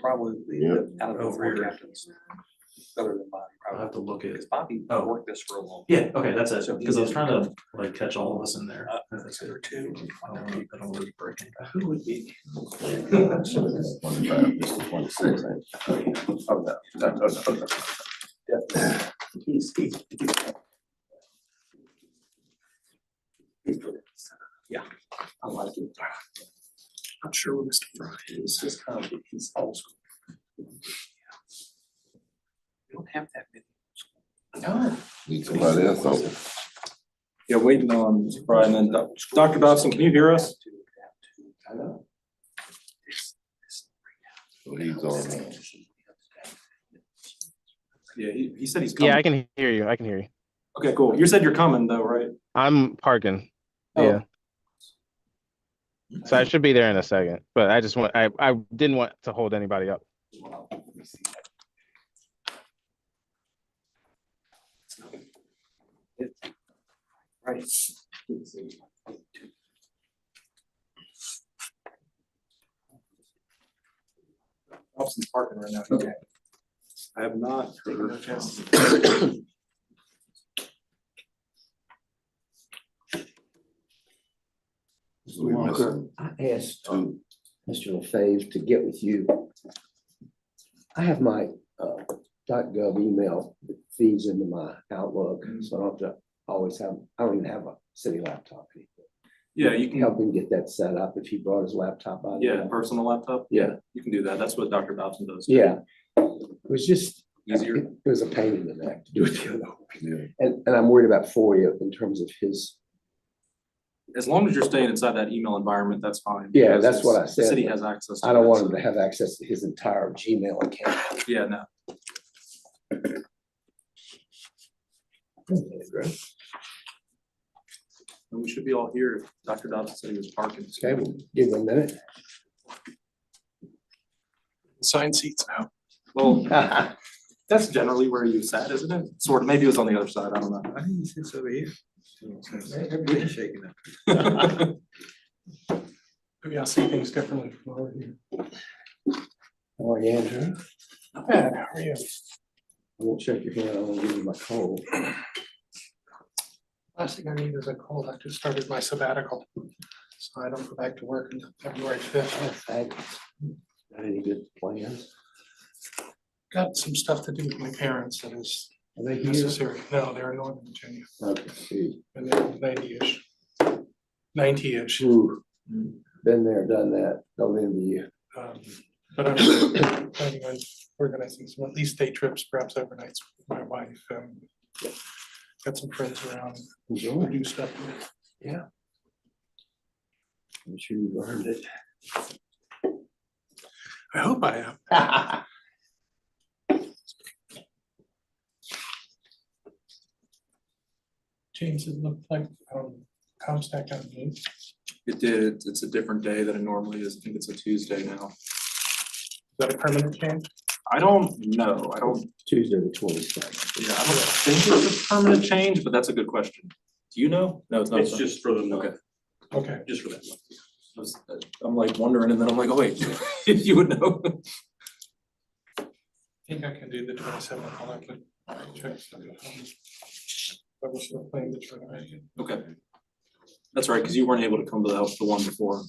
Probably Yep. out of the Over four here. captains. Other than Bobby, I'll have to probably. look at. Because Bobby Oh. worked this for a long. Yeah, okay, that's it, So because I was he- trying to like catch all of us in there. That's there too. I don't want to lose break. Who would be? 25, this is 26, ain't it? Oh, no. Yeah, I like it. Not sure what Mr. Fry is. Just kind of, he's old school. We don't have that many. No. Need somebody else on it. Yeah, waiting on Brian and then Dr. Dobson, can you hear us? I know. So he's on. Yeah, he said he's coming. Yeah, I can hear you. I can hear you. Okay, cool. You said you're coming though, right? I'm parking. Oh. Yeah. So I should be there in a second, but I just want I didn't want to hold anybody up. Right. Dobson's parking right now. Okay. I have not heard. We missing I asked two. Mr. LaFave to get with you. I have my .gov email that feeds into my Outlook, so I don't have to always have, I don't even have a city laptop. Yeah, you can, Help him get that set up if he brought his laptop out. yeah, personal laptop. Yeah, You can do that. That's what Dr. Dobson does. yeah. It was just, Easier. it was a pain in the neck to do it the other way. Yeah. And I'm worried about FOIA in terms of his, As long as you're staying inside that email environment, that's fine. Yeah, because that's what I the said, City but has access to I don't it, want so- him to have access to his entire Gmail account. Yeah, no. And we should be all here. Dr. Dobson said he was parking. so- Okay, we'll give him a minute. Assigned seats now. Well, that's generally where you sat, isn't it? Sort of, maybe it was on the other side, I don't know. I think he sits over here. Everybody's shaking it. Maybe I'll see things differently from over here. How are you, Andrew? Not bad, how are you? I won't check your hand, I won't give you my cold. Last thing I need is a cold. I just started my sabbatical. So I don't go back to work until February 5th. Thanks. Got any good plans? Got some stuff to do with my parents that is Are they here? necessary. No, they're in Northern Virginia Okay, see. and they're 90-ish. 90-ish. Ooh, been there, done that, don't envy you. But I'm planning on organizing some at least day trips, perhaps overnights with my wife. Got some friends around Enjoy. who do stuff with. Yeah. I'm sure you earned it. I hope I am. James, it looked like Comstock got me. It did, it's a different day than it normally is. I think it's a Tuesday now. Is that a permanent change? I don't know. I don't, Tuesday the 22nd. yeah, I don't think it's a permanent change, but that's a good question. Do you know? No, it's not. It's just for the month. Okay, Okay. just for that. I'm like wondering, and then I'm like, oh wait, if you would know. I think I can do the 27th. I'll have to check. I was still planning to try. Okay. That's right, because you weren't able to come to the one before.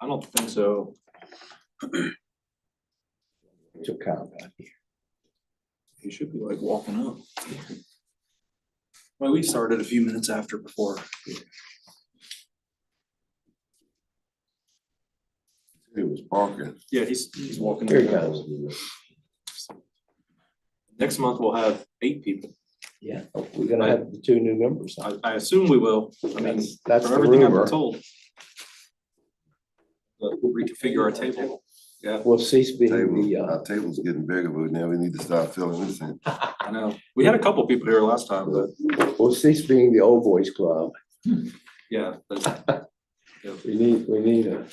I don't think so. Took Kyle back here. You should be like walking up. Well, we started a few minutes after before. He was parking. Yeah, he's walking. Here he in. goes. Next month we'll have 8 people. Yeah, we're gonna have the 2 new members. I assume we will. I mean, That's from the everything I've rumor. been told. But we'll reconfigure our table. Yeah, We'll cease being Table, the, our table's getting bigger, but now we need to start filling this in. I know. We had a couple people here last time, but we'll cease being the old boys club. yeah. but- We need a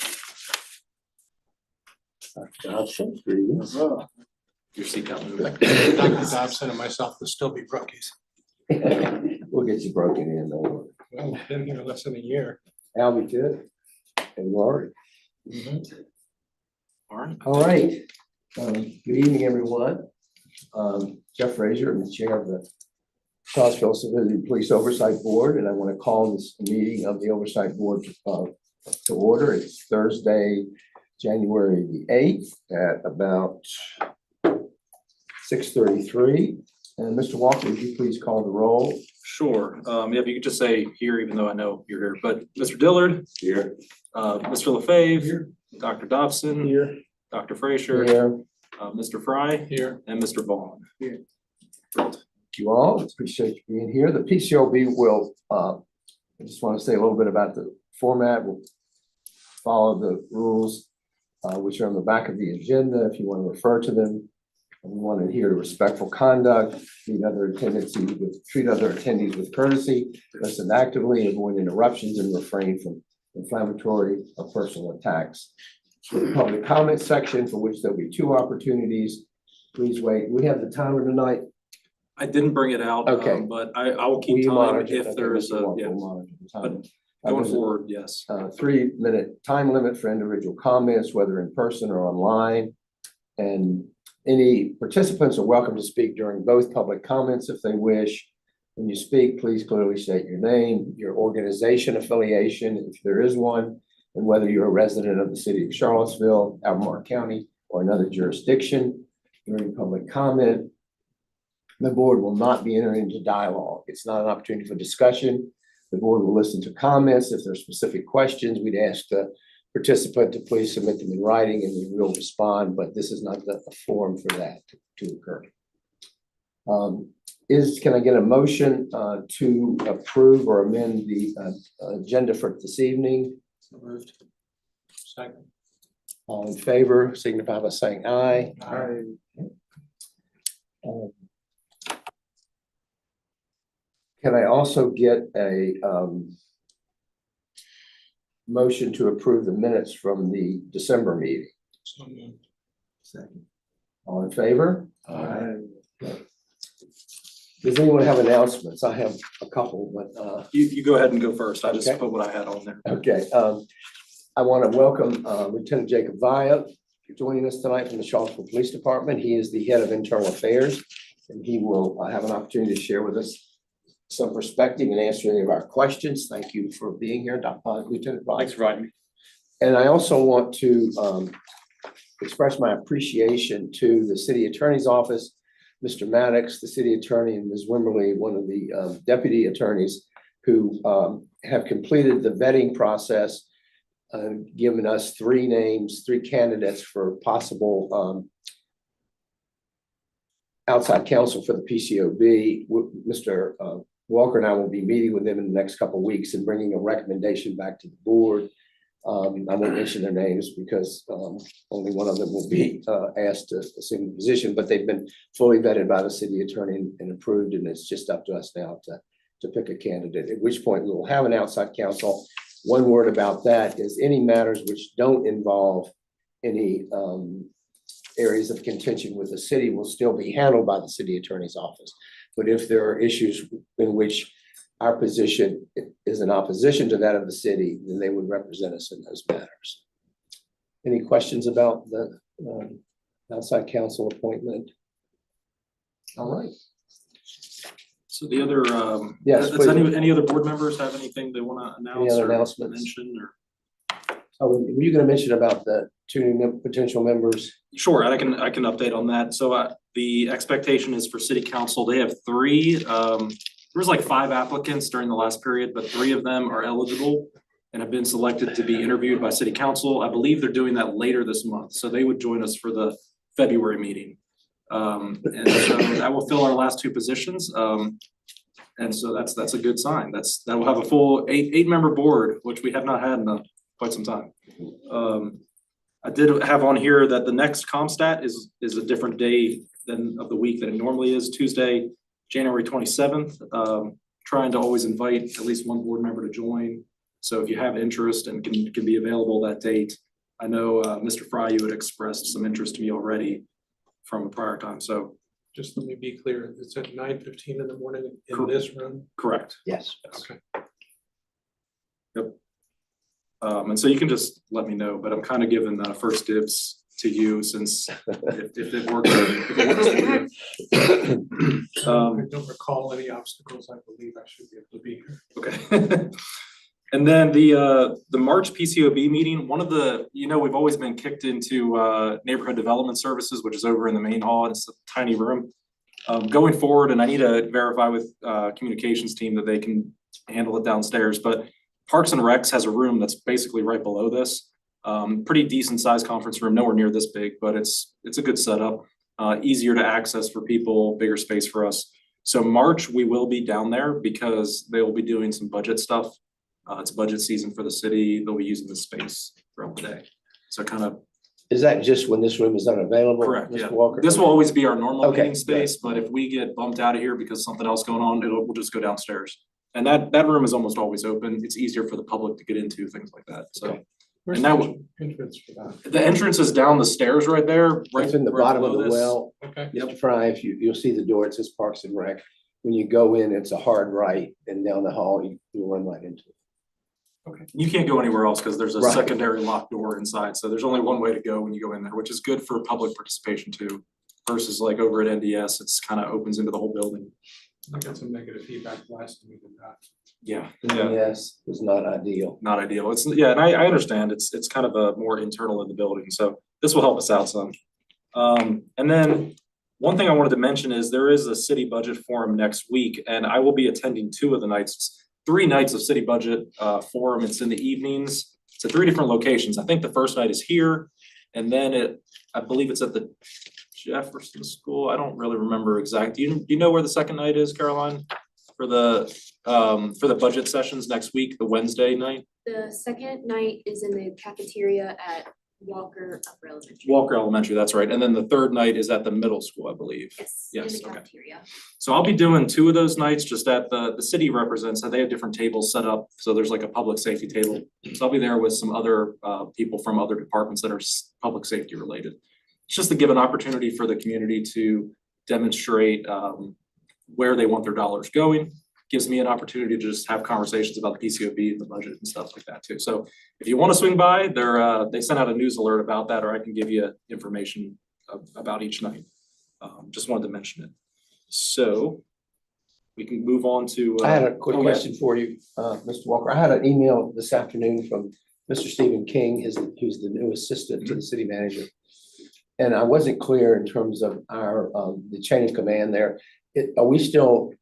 job for you. your seat got moved. Dr. Dobson and myself will still be rookies. We'll get you broken in, don't worry. Well, we've been here less than a year. Al, we good? And Laurie? All right. All right. Good evening, everyone. Jeff Frazier, I'm the chair of the Charlottesville Civilian Police Oversight Board, and I want to call this meeting of the Oversight Board to order. It's Thursday, January the 8th at about 6:33. And Mr. Walker, would you please call the roll? Sure. Yeah, if you could just say here, even though I know you're here, but Mr. Dillard, Here. Mr. LaFave, Dr. Dobson, Here. Dr. Frazier, Here. Mr. Fry, Here. and Mr. Vaughn. Thank you all. Appreciate you being here. The PCOB will, I just want to say a little bit about the format. We'll follow the rules, which are on the back of the agenda if you want to refer to them. We want to adhere to respectful conduct, treat other attendees with courtesy, listen actively, avoid interruptions, and refrain from inflammatory or personal attacks. The public comment section, for which there'll be 2 opportunities. Please wait. We have the timer tonight. I didn't bring it out, Okay. but I will Will keep you time monitor? if Okay, there's Mr. a, Walker yeah, will monitor the time. going There's a, forward, yes. 3-minute time limit for individual comments, whether in person or online. And any participants are welcome to speak during both public comments if they wish. When you speak, please clearly state your name, your organization affiliation, if there is one, and whether you're a resident of the city of Charlottesville, Albemarle County, or another jurisdiction. During public comment, the board will not be entering into dialogue. It's not an opportunity for discussion. The board will listen to comments. If there are specific questions, we'd ask the participant to please submit them in writing and we will respond, but this is not the forum for that to occur. Can I get a motion to approve or amend the agenda for this evening? Moved. Second. All in favor, signify by saying aye. Aye. Can I also get a motion to approve the minutes from the December meeting? So moved. Second. All in favor? Aye. Does anyone have announcements? I have a couple, but You go ahead and go first. I just Okay. put what I had on there. okay. I want to welcome Lieutenant Jacob Via for joining us tonight from the Charlottesville Police Department. He is the head of internal affairs, and he will have an opportunity to share with us some perspective and answer any of our questions. Thank you for being here, Lieutenant Via. Thanks for inviting me. And I also want to express my appreciation to the city attorney's office, Mr. Maddox, the city attorney, and Ms. Wimberly, one of the deputy attorneys, who have completed the vetting process, given us 3 names, 3 candidates for possible outside counsel for the PCOB. Mr. Walker and I will be meeting with them in the next couple of weeks and bringing a recommendation back to the board. I won't mention their names because only one of them will be asked to assume the position, but they've been fully vetted by the city attorney and approved, and it's just up to us now to pick a candidate, at which point we will have an outside counsel. One word about that is any matters which don't involve any areas of contention with the city will still be handled by the city attorney's office. But if there are issues in which our position is in opposition to that of the city, then they would represent us in those matters. Any questions about the outside counsel appointment? All right. So the other, Yes, does please. any other board members have anything they want to announce other or announcements? mention or? Oh, were you going to mention about the 2 new potential members? Sure, I can update on that. So the expectation is for city council, they have 3. There was like 5 applicants during the last period, but 3 of them are eligible and have been selected to be interviewed by city council. I believe they're doing that later this month, so they would join us for the February meeting. And so that will fill our last 2 positions. And so that's a good sign. That will have a full 8-member board, which we have not had in quite some time. I did have on here that the next ComStat is a different day of the week than it normally is, Tuesday, January 27th. Trying to always invite at least 1 board member to join. So if you have interest and can be available that date, I know Mr. Fry, you had expressed some interest to me already from a prior time, so Just let me be clear, it's at 9:15 in the morning in Cor- this room? correct. Yes. Okay. And so you can just let me know, but I'm kind of giving first dibs to you since if it works. If it works for you. I don't recall any obstacles. I believe I should be able to be here. Okay. And then the March PCOB meeting, one of the, we've always been kicked into neighborhood development services, which is over in the main hall. And it's a tiny room. Going forward, and I need to verify with communications team that they can handle it downstairs, but Parks and Recs has a room that's basically right below this. Pretty decent sized conference room, nowhere near this big, but it's a good setup. Easier to access for people, bigger space for us. So March, we will be down there because they will be doing some budget stuff. It's budget season for the city. They'll be using the space throughout the day. So kind of. Is that just when this room is unavailable? Correct, Mr. yeah. Walker? This will always be our normal Okay, meeting space, but if we get bumped out of here because something else going on, we'll just go downstairs. And that room is almost always open. It's easier for the public to get into, things like that, so. Okay. Where's And the that entrance for that? The entrance is down the stairs right there, right. It's in the right bottom of below the this. well. Okay. Yep. Mr. Fry, if you'll see the door, it says Parks and Rec. When you go in, it's a hard right, and down the hall, you'll run right into it. Okay, you can't go anywhere else because there's a Right. secondary locked door inside, so there's only one way to go when you go in there, which is good for public participation too. Versus like over at NDS, it's kind of opens into the whole building. I got some negative feedback last time we did that. Yeah. Yes, it's not ideal. Not ideal. It's, yeah, and I understand. It's kind of a more internal in the building, so this will help us out some. And then one thing I wanted to mention is there is a city budget forum next week, and I will be attending 2 of the nights. It's 3 nights of city budget forum. It's in the evenings. It's at 3 different locations. I think the first night is here, and then I believe it's at the Jefferson School. I don't really remember exactly. Do you know where the second night is, Caroline? For the budget sessions next week, the Wednesday night? The second night is in the cafeteria at Walker Upper Elementary. Walker Elementary, that's right. And then the third night is at the middle school, I believe. Yes, in Yes, the okay. cafeteria. So I'll be doing 2 of those nights just at the city represents, they have different tables set up. So there's like a public safety table. So I'll be there with some other people from other departments that are public safety related. It's just to give an opportunity for the community to demonstrate where they want their dollars going. Gives me an opportunity to just have conversations about the PCOB and the budget and stuff like that too. So if you want to swing by, they sent out a news alert about that, or I can give you information about each night. Just wanted to mention it. So we can move on to. I had a quick okay. question for you, Mr. Walker. I had an email this afternoon from Mr. Stephen King, who's the new assistant to the city manager. And I wasn't clear in terms of our, the chain of command there. Are we still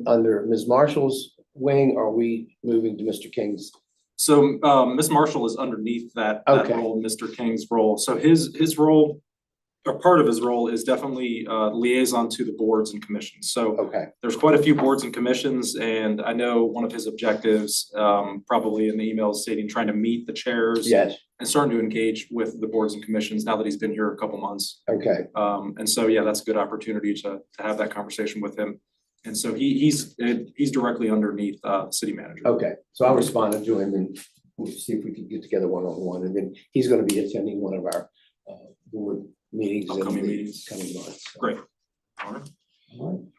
under Ms. Marshall's wing, or are we moving to Mr. King's? So Ms. Marshall is underneath that Okay. role, Mr. King's role. So his role, or part of his role, is definitely liaison to the boards and commissions. So Okay, there's quite a few boards and commissions, and I know one of his objectives, probably in the email stating trying to meet the chairs. yes, And starting to engage with the boards and commissions now that he's been here a couple months. okay, And so, yeah, that's a good opportunity to have that conversation with him. And so he's directly underneath the city manager. okay. So I responded to him and we'll see if we can get together one-on-one. And then he's gonna be attending one of our board meetings. in Upcoming the meetings. Coming months. Great. All right. All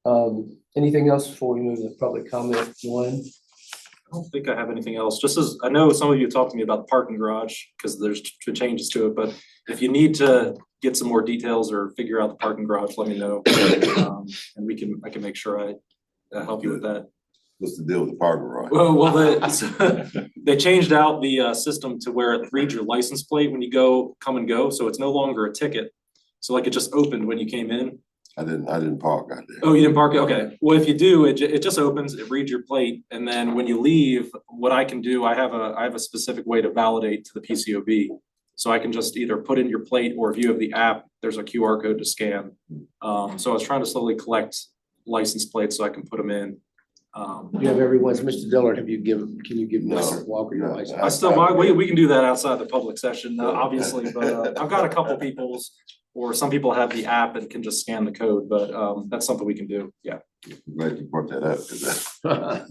right. Anything else before we move to public comment one? I don't think I have anything else. Just as, I know some of you talked to me about the parking garage, because there's changes to it, but if you need to get some more details or figure out the parking garage, let me know. And I can make sure I help you with that. What's the deal with the parking garage? Well, they changed out the system to where it reads your license plate when you come and go, so it's no longer a ticket. So like it just opened when you came in. I didn't park out there. Oh, you didn't park it? Okay. Well, if you do, it just opens, it reads your plate, and then when you leave, what I can do, I have a specific way to validate to the PCOB. So I can just either put in your plate, or if you have the app, there's a QR code to scan. So I was trying to slowly collect license plates so I can put them in. You have everyone's, Mr. Dillard, can you give No, Mr. Walker your no, license? I still, we can do that outside the public session, obviously, but I've got a couple people's, or some people have the app and can just scan the code, but that's something we can do, yeah. I'm glad you brought that up, 'cause that-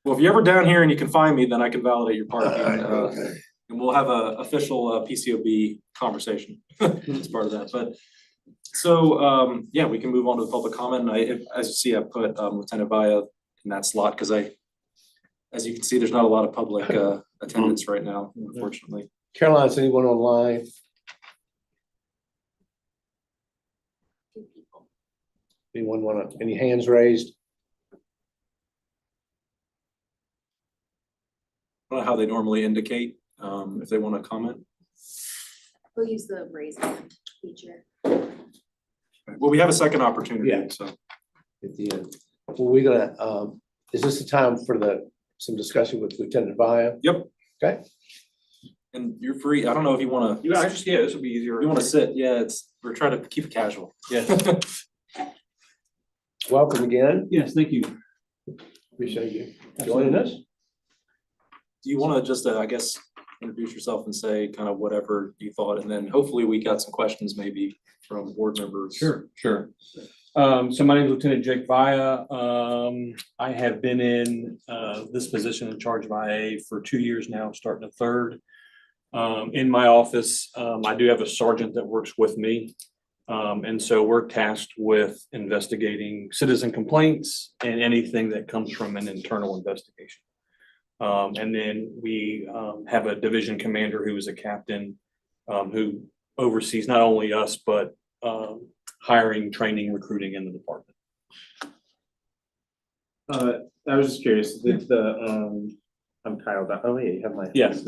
Well, if you're ever down here and you can find me, then I can validate your parking. Okay. And we'll have a official PCOB conversation as part of that, but. So, yeah, we can move on to the public comment. As you see, I put Lieutenant Vaya in that slot because as you can see, there's not a lot of public attendance right now, unfortunately. Caroline, is anyone online? 2 people. Anyone want to, any hands raised? I don't know how they normally indicate if they want to comment. We'll use the raise hand feature. Well, we have a second opportunity, Yeah. so. At the end. Well, we're gonna, is this the time for some discussion with Lieutenant Vaya? Yep. Okay. And you're free. I don't know if you want to. Yeah, this would be easier. You want to sit? Yeah, we're trying to keep it casual. Yeah. Welcome again. Yes, thank you. Appreciate you joining us. Do you want to just, I guess, introduce yourself and say kind of whatever you thought, and then hopefully we got some questions maybe from board members. Sure. So my name is Lieutenant Jake Vaya. I have been in this position in charge of IA for 2 years now, starting a third. In my office, I do have a sergeant that works with me. And so we're tasked with investigating citizen complaints and anything that comes from an internal investigation. And then we have a division commander who is a captain who oversees not only us, but hiring, training, recruiting in the department. I was just curious, did I'm Kyle, oh yeah, you have my. Yes.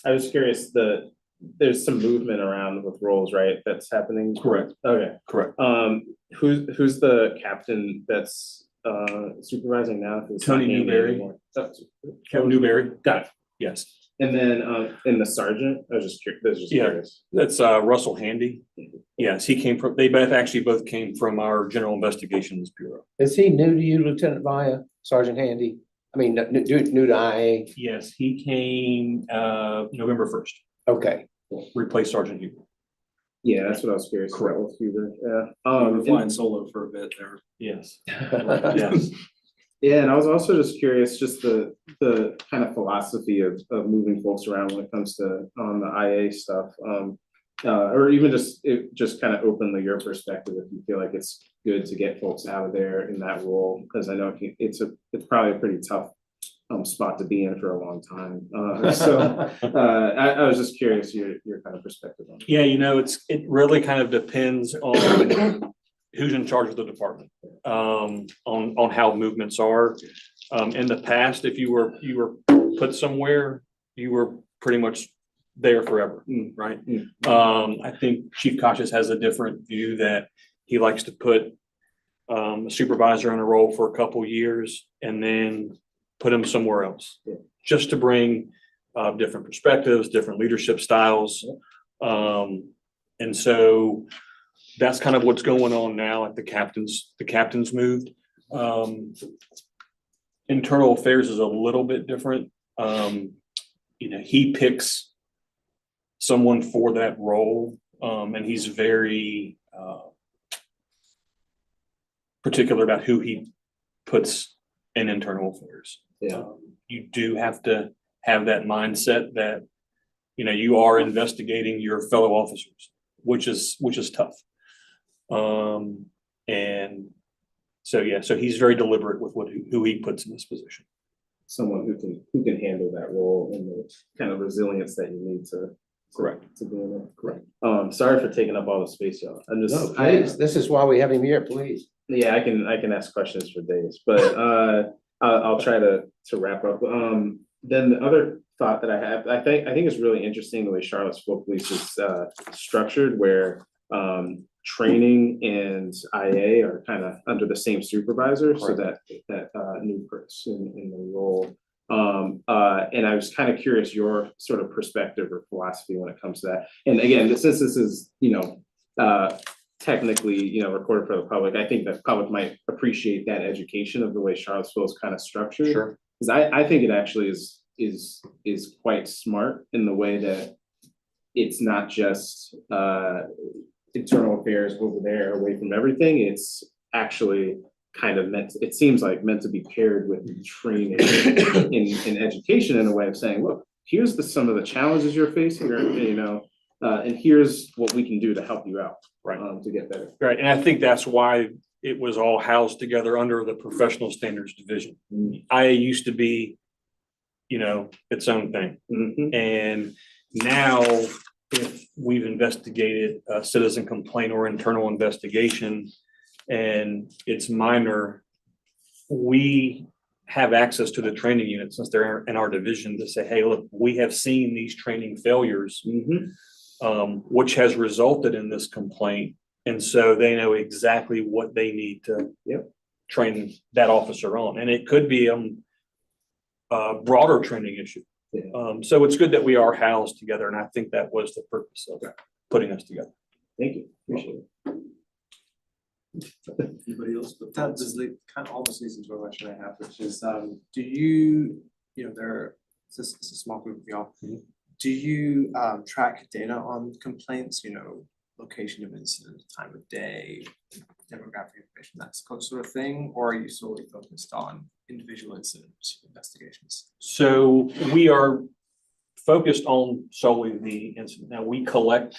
I was curious, there's some movement around with roles, right, that's happening? Correct. Okay. Correct. Who's the captain that's supervising now? If it's not Tony named Newberry. anymore? Captain Newberry. Got it. Yes. And then, in the sergeant, I was just curious. That's Russell Handy. Yes, he came from, they both came from our General Investigations Bureau. Is he new to you, Lieutenant Vaya, Sergeant Handy? I mean, new to IA? Yes, he came November 1st, Okay. replaced Sergeant Huber. Yeah, that's what I was curious about with Huber, yeah. You were flying solo for a bit there. Yes. Yes. Yeah, and I was also just curious, just the kind of philosophy of moving folks around when it comes to the IA stuff. Or even just kind of openly your perspective, if you feel like it's good to get folks out of there in that role, because I know it's probably a pretty tough spot to be in for a long time. I was just curious your kind of perspective on it. Yeah, it really kind of depends on who's in charge of the department, on how movements are. In the past, if you were put somewhere, you were pretty much there forever, right? I think Chief Cautious has a different view that he likes to put a supervisor in a role for a couple years and then put him somewhere else, just to bring different perspectives, different leadership styles. And so that's kind of what's going on now at the captain's moved. Internal affairs is a little bit different. He picks someone for that role, and he's very particular about who he puts in internal affairs. Yeah. You do have to have that mindset that you are investigating your fellow officers, which is tough. And so he's very deliberate with who he puts in this position. Someone who can handle that role and the kind of resilience that you need to be in it. Correct. Sorry for taking up all the space, y'all. No, please, this is why we have him here, please. Yeah, I can ask questions for days, but I'll try to wrap up. Then the other thought that I have, I think it's really interesting the way Charlottesville Police is structured, where training and IA are kind of under the same supervisor, so that new person in the role. And I was kind of curious your sort of perspective or philosophy when it comes to that. And again, since this is technically recorded for the public, I think the public might appreciate that education of the way Charlottesville is kind of structured. Sure. Because I think it actually is quite smart in the way that it's not just internal affairs over there away from everything. It's actually kind of meant, it seems like meant to be paired with training in education in a way of saying, look, here's some of the challenges you're facing, or, and here's what we can do to help you out. Right. To get better. Right, and I think that's why it was all housed together under the professional standards division. IA used to be, its own thing. And now, if we've investigated a citizen complaint or internal investigation and it's minor, we have access to the training unit since they're in our division to say, hey, look, we have seen these training failures, which has resulted in this complaint. And so they know exactly what they need to train that officer on. And it could be a broader training issue. So it's good that we are housed together. And I think that was the purpose of putting us together. Thank you. Appreciate it. Anybody else? That just kind of almost leads into a question I have, which is, do you, it's a small group of y'all. Do you track data on complaints, location of incident, time of day, demographic information, that sort of thing? Or are you solely focused on individual incident investigations? So we are focused on solely the incident. Now we collect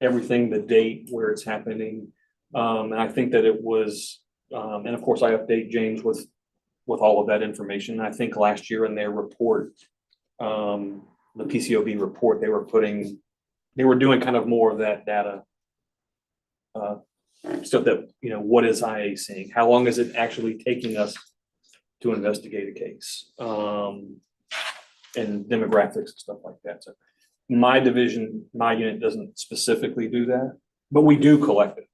everything, the date, where it's happening. And I think that it was, and of course I update James with all of that information. I think last year in their report, the PCOB report, they were doing kind of more of that data stuff that, what is IA seeing? How long is it actually taking us to investigate a case? And demographics and stuff like that. So my division, my unit doesn't specifically do that, but we do collect it.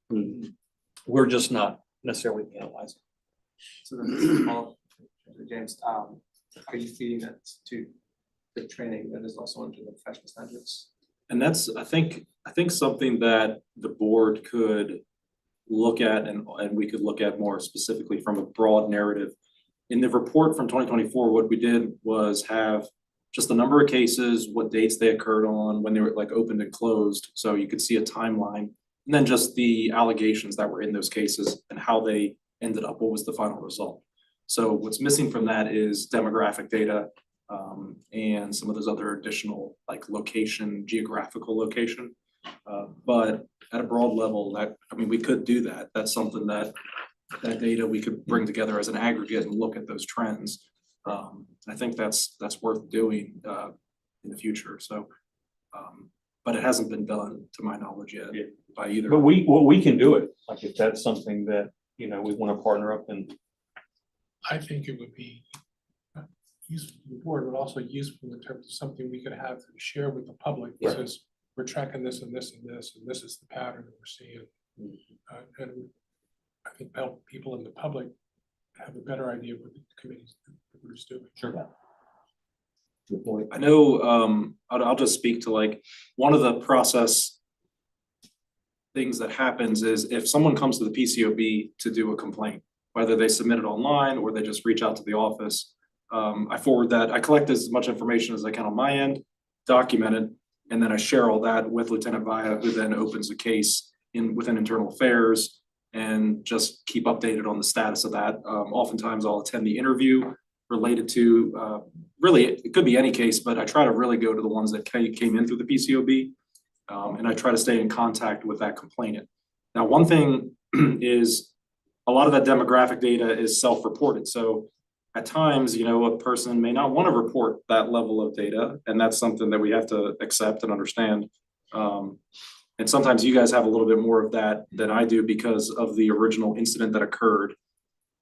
We're just not necessarily analyzing. So then this is all, James, are you feeding that to the training that is also under the professional standards? And that's, I think something that the board could look at and we could look at more specifically from a broad narrative. In the report from 2024, what we did was have just the number of cases, what dates they occurred on, when they were opened and closed. So you could see a timeline, and then just the allegations that were in those cases and how they ended up, what was the final result. So what's missing from that is demographic data, and some of those other additional location, geographical location. But at a broad level, we could do that. That's something that data we could bring together as an aggregate and look at those trends. I think that's worth doing in the future. So, but it hasn't been done to my knowledge yet by either. But we can do it. If that's something that, we want to partner up and. I think it would be useful to the board, but also useful in terms of something we could have to share with the public. Right. Says we're tracking this and this and this, and this is the pattern that we're seeing. And I think help people in the public have a better idea of what the committee's doing. Sure. Good point. I know, I'll just speak to one of the process things that happens is if someone comes to the PCOB to do a complaint, whether they submit it online or they just reach out to the office, I forward that, I collect as much information as I can on my end, document it, and then I share all that with Lieutenant Vaya, who then opens the case within internal affairs and just keep updated on the status of that. Oftentimes I'll attend the interview related to, really, it could be any case, but I try to really go to the ones that came in through the PCOB. And I try to stay in contact with that complainant. Now, one thing is a lot of that demographic data is self-reported. So at times, a person may not want to report that level of data, and that's something that we have to accept and understand. And sometimes you guys have a little bit more of that than I do because of the original incident that occurred.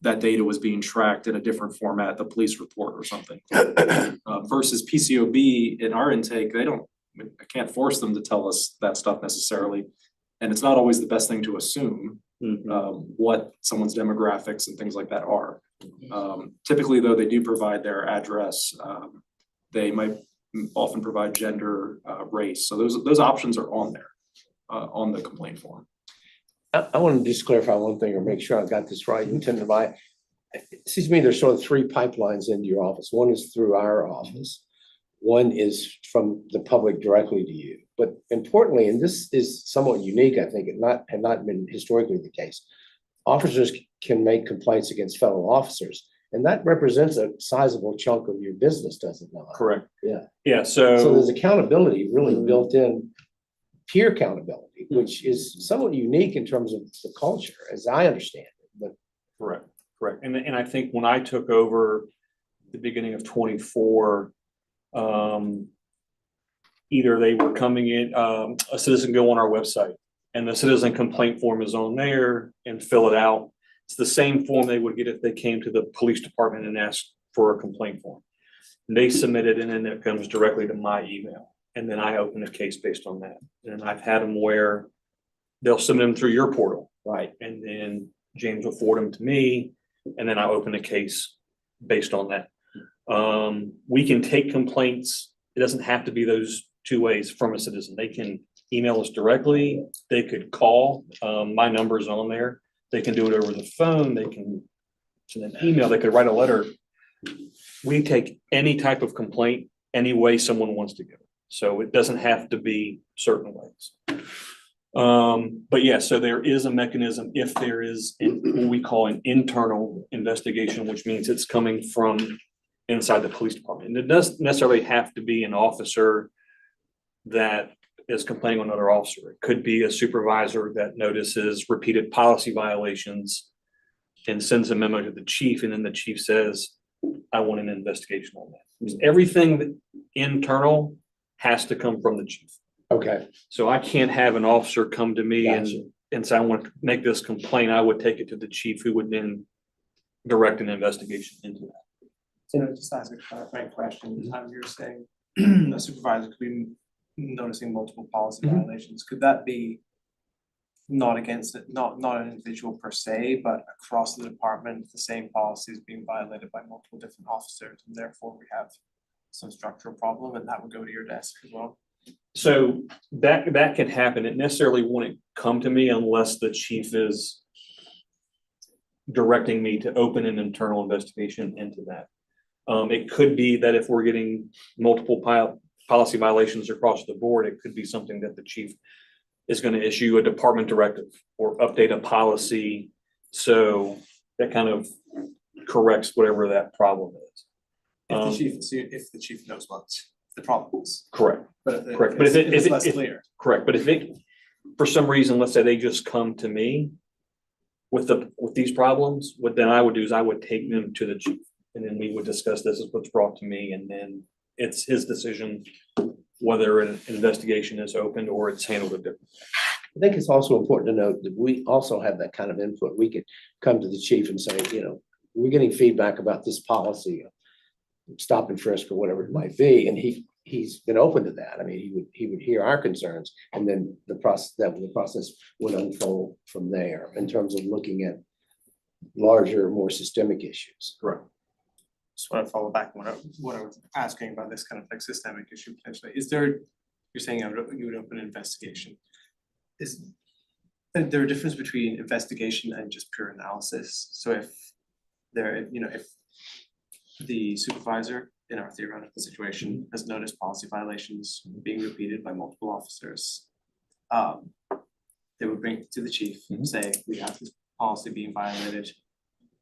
That data was being tracked in a different format, the police report or something. Versus PCOB in our intake, I can't force them to tell us that stuff necessarily. And it's not always the best thing to assume what someone's demographics and things like that are. Typically, though, they do provide their address. They might often provide gender, race. So those options are on there, on the complaint form. I want to just clarify one thing or make sure I got this right. Lieutenant Vaya, it seems to me there's sort of three pipelines into your office. One is through our office. One is from the public directly to you. But importantly, and this is somewhat unique, I think, it had not been historically the case. officers can make complaints against fellow officers. And that represents a sizable chunk of your business, does it not? Correct. Yeah. Yeah, So there's so, accountability really built in, peer accountability, which is somewhat unique in terms of the culture, as I understand it, but. correct. And I think when I took over the beginning of 24, either they were coming in, a citizen go on our website and the citizen complaint form is on there and fill it out. It's the same form they would get if they came to the police department and asked for a complaint form. And they submit it and then it comes directly to my email. And then I open a case based on that. And I've had them where they'll submit them through your portal. Right. And then James will forward them to me and then I open a case based on that. We can take complaints. It doesn't have to be those two ways from a citizen. They can email us directly. They could call. My number's on there. They can do it over the phone. They can send an email. They could write a letter. We take any type of complaint, any way someone wants to give it. So it doesn't have to be certain ways. But yeah, so there is a mechanism if there is what we call an internal investigation, which means it's coming from inside the police department. And it doesn't necessarily have to be an officer that is complaining on another officer. It could be a supervisor that notices repeated policy violations and sends a memo to the chief, and then the chief says, I want an investigation on that. Because everything that internal has to come from the chief. Okay. So I can't have an officer come to me Gotcha. and say, I want to make this complaint. I would take it to the chief who would then direct an investigation into that. So just ask a clarifying question. You're saying a supervisor could be noticing multiple policy violations. Could that be not against it, not an individual per se, but across the department, the same policy is being violated by multiple different officers, and therefore we have some structural problem, and that would go to your desk as well? So that can happen. It necessarily wouldn't come to me unless the chief is directing me to open an internal investigation into that. It could be that if we're getting multiple policy violations across the board, it could be something that the chief is going to issue a department directive or update a policy. So that kind of corrects whatever that problem is. If the chief knows what the problem is. Correct. But Correct. if it's less clear. Correct. But if it, for some reason, let's say they just come to me with these problems, what then I would do is I would take them to the chief. And then we would discuss, this is what's brought to me, and then it's his decision whether an investigation is opened or it's handled a different way. I think it's also important to note that we also have that kind of input. We could come to the chief and say, we're getting feedback about this policy, stop and frisk or whatever it might be, and he's been open to that. I mean, he would hear our concerns, and then the process would unfold from there in terms of looking at larger, more systemic issues. Correct. Just want to follow back on what I was asking about this kind of like systemic issue potentially. You're saying you would open an investigation. Is there a difference between investigation and just pure analysis? So if the supervisor in our theoretical situation has noticed policy violations being repeated by multiple officers, they would bring it to the chief and say, we have this policy being violated,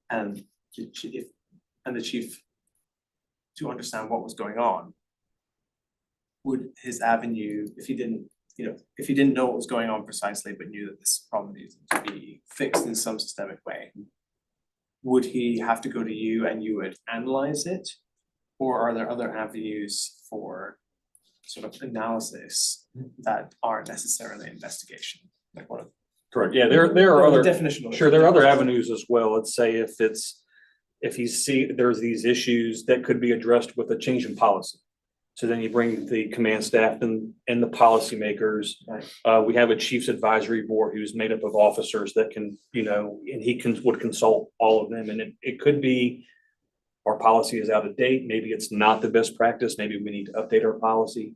and the chief, to understand what was going on, would his avenue, if he didn't know what was going on precisely, but knew that this problem needed to be fixed in some systemic way, would he have to go to you and you would analyze it? Or are there other avenues for sort of analysis that aren't necessarily investigation? Like what? Correct. Yeah, there are other definitional. Sure, there are other avenues as well. Let's say if there's these issues that could be addressed with a change in policy. So then you bring the command staff and the policymakers. We have a chief's advisory board who's made up of officers that can, and he would consult all of them. And it could be our policy is out of date. Maybe it's not the best practice. Maybe we need to update our policy.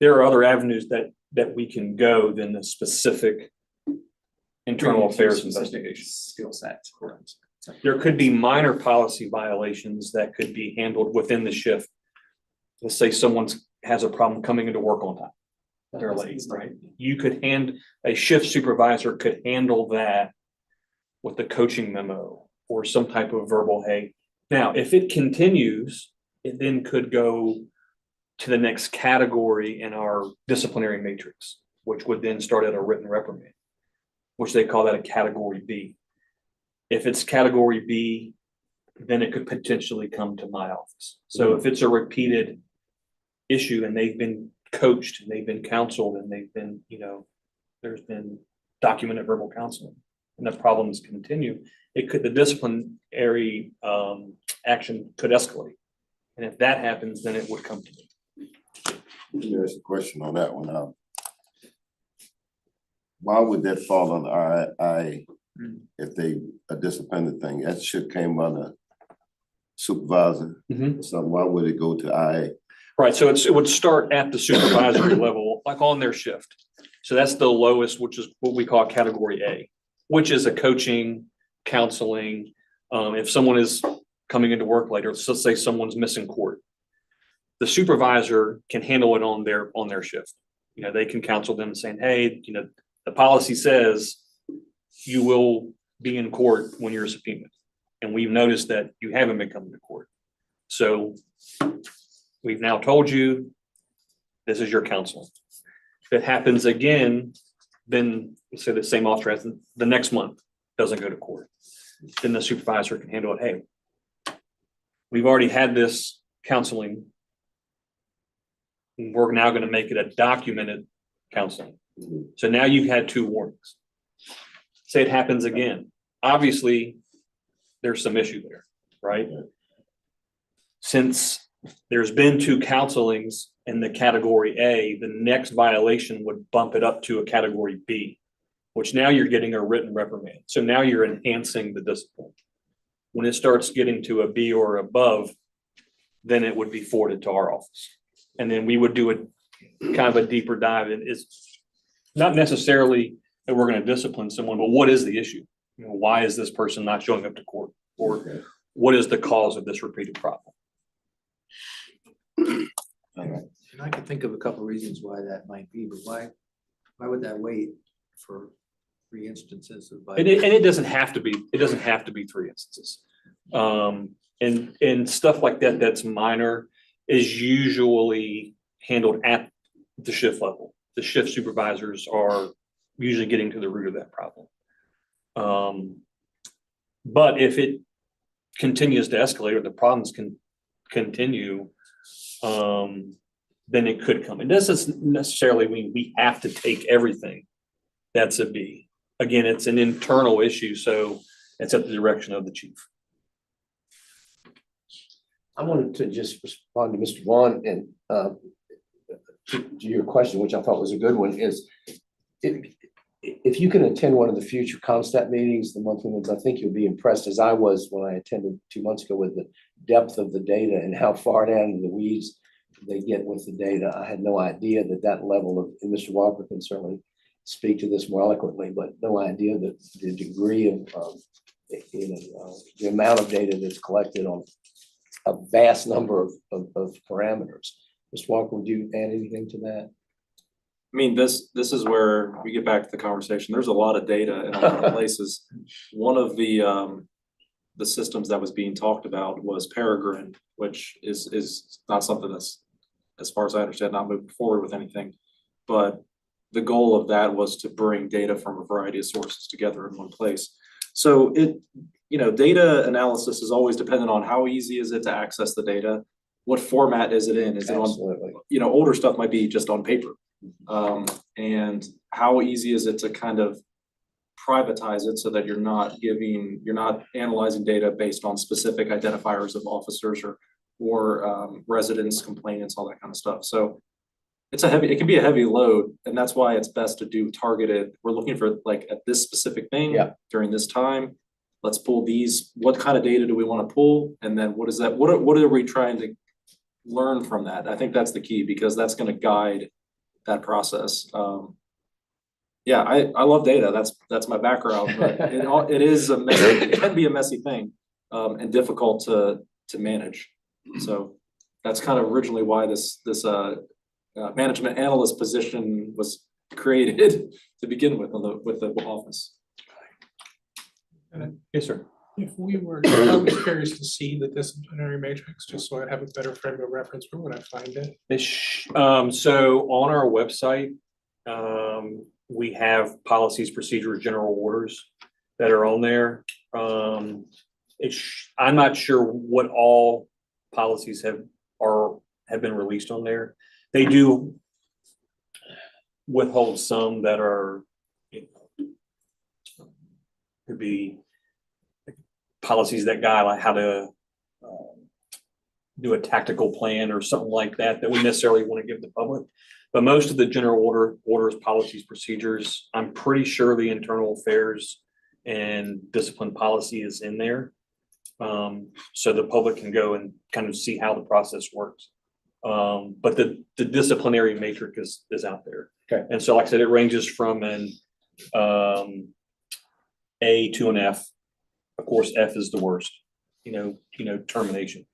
There are other avenues that we can go than the specific internal affairs investigation skill set. Correct. There could be minor policy violations that could be handled within the shift. Let's say someone has a problem coming into work on time. They're late, right? A shift supervisor could handle that with the coaching memo or some type of verbal, hey. Now, if it continues, it then could go to the next category in our disciplinary matrix, which would then start at a written reprimand, which they call that a category B. If it's category B, then it could potentially come to my office. So if it's a repeated issue and they've been coached and they've been counseled and they've been, there's been documented verbal counseling and the problems continue, the disciplinary action could escalate. And if that happens, then it would come to me. There's a question on that one. Why would that fall on I if they a disciplinary thing? That should came under supervisor. So why would it go to I? Right, so it would start at the supervisory level, like on their shift. So that's the lowest, which is what we call category A, which is a coaching, counseling. If someone is coming into work later, let's say someone's missing court, the supervisor can handle it on their shift. They can counsel them saying, hey, the policy says you will be in court when you're subpoenaed. And we've noticed that you haven't been coming to court. So we've now told you this is your counseling. If it happens again, then let's say the same officer the next month doesn't go to court. Then the supervisor can handle it. Hey, we've already had this counseling. We're now going to make it a documented counseling. So now you've had 2 warnings. Say it happens again. Obviously, there's some issue there, right? Since there's been 2 counselings in the category A, the next violation would bump it up to a category B, which now you're getting a written reprimand. So now you're enhancing the discipline. When it starts getting to a B or above, then it would be forwarded to our office. And then we would do a kind of a deeper dive. And it's not necessarily that we're going to discipline someone, but what is the issue? Why is this person not showing up to court? Or what is the cause of this repeated problem? And I could think of a couple of reasons why that might be, but why would that wait for 3 instances of? And it doesn't have to be. It doesn't have to be 3 instances. And stuff like that that's minor is usually handled at the shift level. The shift supervisors are usually getting to the root of that problem. But if it continues to escalate or the problems can continue, then it could come. It doesn't necessarily mean we have to take everything that's a B. Again, it's an internal issue, so it's at the direction of the chief. I wanted to just respond to Mr. Vaughn and to your question, which I thought was a good one, is if you can attend one of the future ComStat meetings, the monthly ones, I think you'll be impressed, as I was when I attended 2 months ago, with the depth of the data and how far down in the weeds they get with the data. I had no idea that level of, and Mr. Walker can certainly speak to this more eloquently, but no idea that the degree of the amount of data that's collected on a vast number of parameters. Mr. Walker, would you add anything to that? I mean, this is where we get back to the conversation. There's a lot of data in a lot of places. One of the systems that was being talked about was Peregrine, which is not something that's, as far as I understand, not moving forward with anything. But the goal of that was to bring data from a variety of sources together in one place. So data analysis is always dependent on how easy is it to access the data, what format is it in? Is it on, older stuff might be just on paper. And how easy is it to kind of privatize it so that you're not analyzing data based on specific identifiers of officers or residents, complainants, all that kind of stuff. So it can be a heavy load, and that's why it's best to do targeted. We're looking for like at this specific thing during this time. Let's pull these. What kind of data do we want to pull? And then what is that? What are we trying to learn from that? I think that's the key, because that's going to guide that process. I love data. That's my background, but it is a messy, it can be a messy thing and difficult to manage. So that's kind of originally why this management analyst position was created to begin with with the office. Yes, sir. If we were, I was curious to see the disciplinary matrix, just so I'd have a better frame of reference for when I find it. So on our website, we have policies, procedures, general orders that are on there. I'm not sure what all policies have been released on there. They do withhold some that are, could be policies that guide like how to do a tactical plan or something like that we necessarily want to give the public. But most of the general orders, policies, procedures, I'm pretty sure the internal affairs and discipline policy is in there. So the public can go and kind of see how the process works. But the disciplinary matrix is out there. Okay. And so like I said, it ranges from an A to an F. Of course, F is the worst, termination.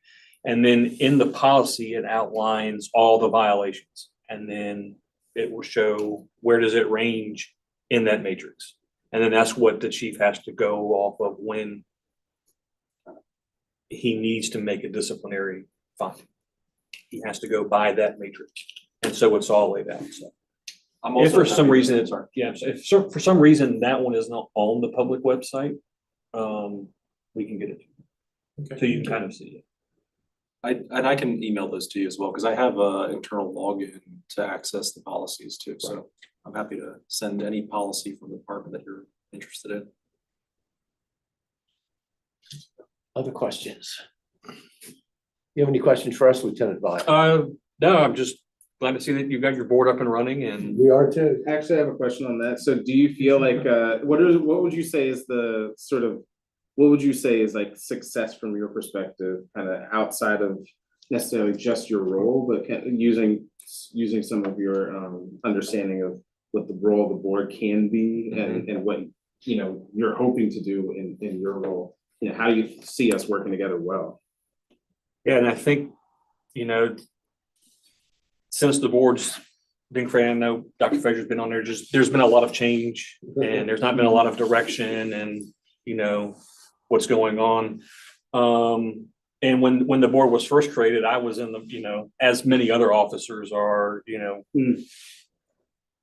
And then in the policy, it outlines all the violations. And then it will show where does it range in that matrix. And then that's what the chief has to go off of when he needs to make a disciplinary finding. He has to go by that matrix. And so it's all laid out. So if for some reason, for some reason that one is not on the public website, we can get it. Okay. So you can kind of see it. I can email those to you as well, because I have a internal login to access the policies too. So I'm happy to send any policy from the department that you're interested in. Other questions? You have any questions for us, Lieutenant Vi? No, I'm just glad to see that you've got your board up and running and We are too. Actually, I have a question on that. So do you feel like, what would you say is the sort of, what would you say is like success from your perspective, kind of outside of necessarily just your role, but using some of your understanding of what the role of the board can be and what, you're hoping to do in your role? How do you see us working together well? yeah, and I think, since the board's been created, I know Dr. Fraser's been on there, there's been a lot of change and there's not been a lot of direction and, what's going on. And when the board was first created, I was in the, as many other officers are, there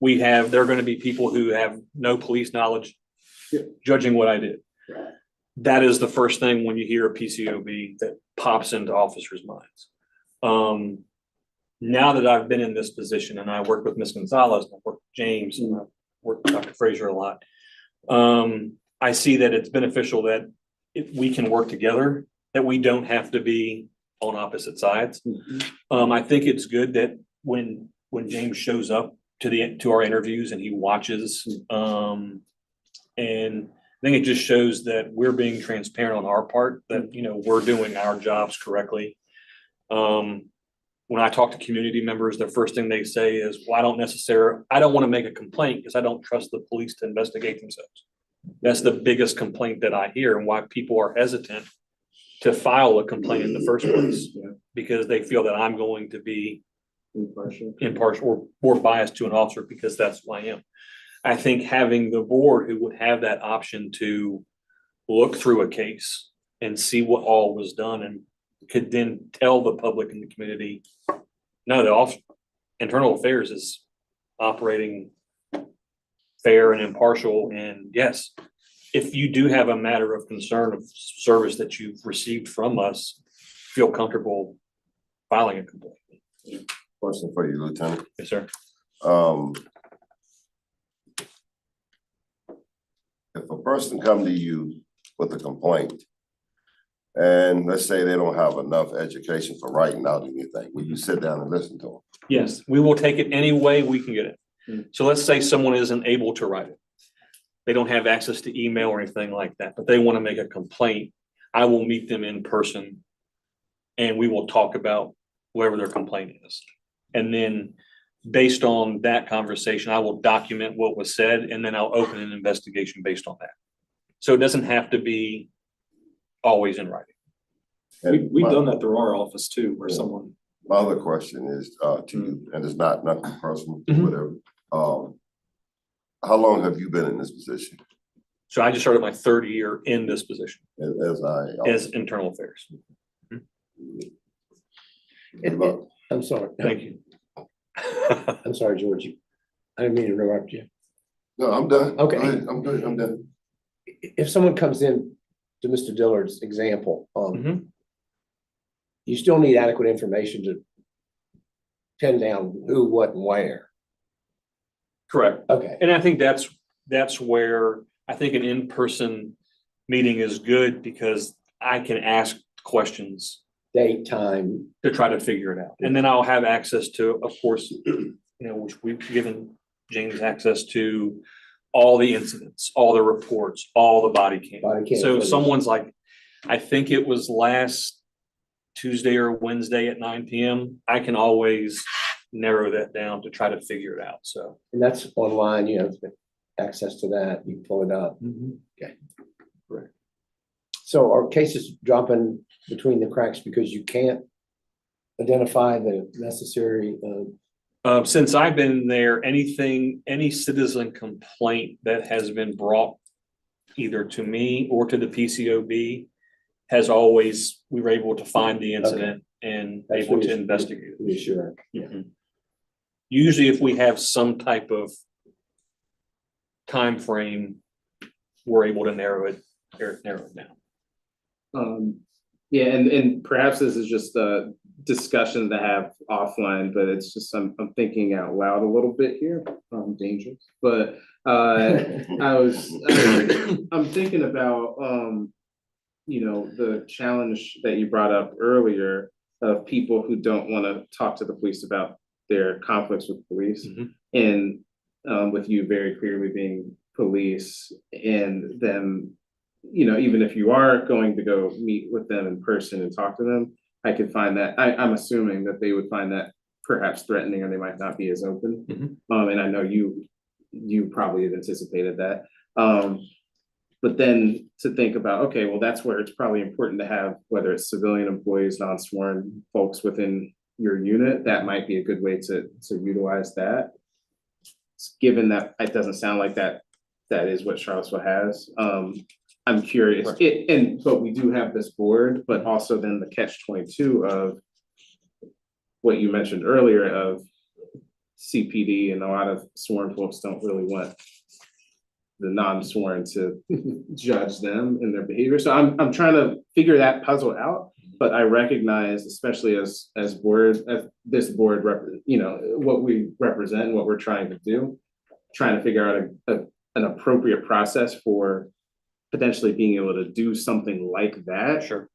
are going to be people who have no police knowledge judging what I did. That is the first thing when you hear a PCOB that pops into officers' minds. Now that I've been in this position and I work with Ms. Gonzalez, and I work with James, and I work with Dr. Fraser a lot, I see that it's beneficial that if we can work together, that we don't have to be on opposite sides. I think it's good that when James shows up to our interviews and he watches, and I think it just shows that we're being transparent on our part, that, we're doing our jobs correctly. When I talk to community members, the first thing they say is, well, I don't want to make a complaint because I don't trust the police to investigate themselves. That's the biggest complaint that I hear and why people are hesitant to file a complaint in the first place, because they feel that I'm going to be impartial or biased to an officer because that's who I am. I think having the board who would have that option to look through a case and see what all was done and could then tell the public and the community, no, the internal affairs is operating fair and impartial. And yes, if you do have a matter of concern of service that you've received from us, feel comfortable filing a complaint. Question for you, Lieutenant. Yes, sir. If a person come to you with a complaint, and let's say they don't have enough education for writing out anything, will you sit down and listen to them? Yes, we will take it any way we can get it. So let's say someone isn't able to write it. They don't have access to email or anything like that, but they want to make a complaint. I will meet them in person and we will talk about whatever their complaint is. And then based on that conversation, I will document what was said and then I'll open an investigation based on that. So it doesn't have to be always in writing. We've done that through our office too, where someone. My other question is to you, and it's not nothing personal, whatever. How long have you been in this position? So I just started my third year in this position as as internal affairs. I'm sorry. Thank you. I'm sorry, George. I didn't mean to interrupt you. No, I'm done. Okay. Go ahead. I'm good. I'm done. If someone comes in to Mr. Dillard's example, Mhm. you still need adequate information to pin down who, what, and where. Correct. Okay. And I think that's where I think an in-person meeting is good because I can ask questions Date, time. to try to figure it out. And then I'll have access to, of course, which we've given James access to all the incidents, all the reports, all the body cam. So footage. someone's like, I think it was last Tuesday or Wednesday at 9 p.m. I can always narrow that down to try to figure it out. So. And that's online, you have access to that, you pull it up. Okay. Right. So are cases dropping between the cracks because you can't identify the necessary, Since I've been there, any citizen complaint that has been brought either to me or to the PCOB has always, we were able to find the incident and That's able to reassuring. investigate it. reassuring? Mhm. Usually if we have some type of time frame, we're able to narrow it down. Yeah, and perhaps this is just a discussion to have offline, but it's just, I'm thinking out loud a little bit here, dangerous, but, I'm thinking about, the challenge that you brought up earlier of people who don't want to talk to the police about their conflicts with police. Mhm. And with you very clearly being police and them, even if you are going to go meet with them in person and talk to them, I could find that, I'm assuming that they would find that perhaps threatening or they might not be as open. Mhm. And I know you probably had anticipated that. But then to think about, okay, well, that's where it's probably important to have, whether it's civilian employees, non-sworn folks within your unit, that might be a good way to utilize that. Given that it doesn't sound like that is what Charlottesville has. I'm curious, but we do have this board, but also then the catch-22 of what you mentioned earlier of CPD, and a lot of sworn folks don't really want the non-sworn to judge them and their behavior. So I'm trying to figure that puzzle out, but I recognize, especially as this board, what we represent and what we're trying to do, trying to figure out an appropriate process for potentially being able to do something like that. Sure.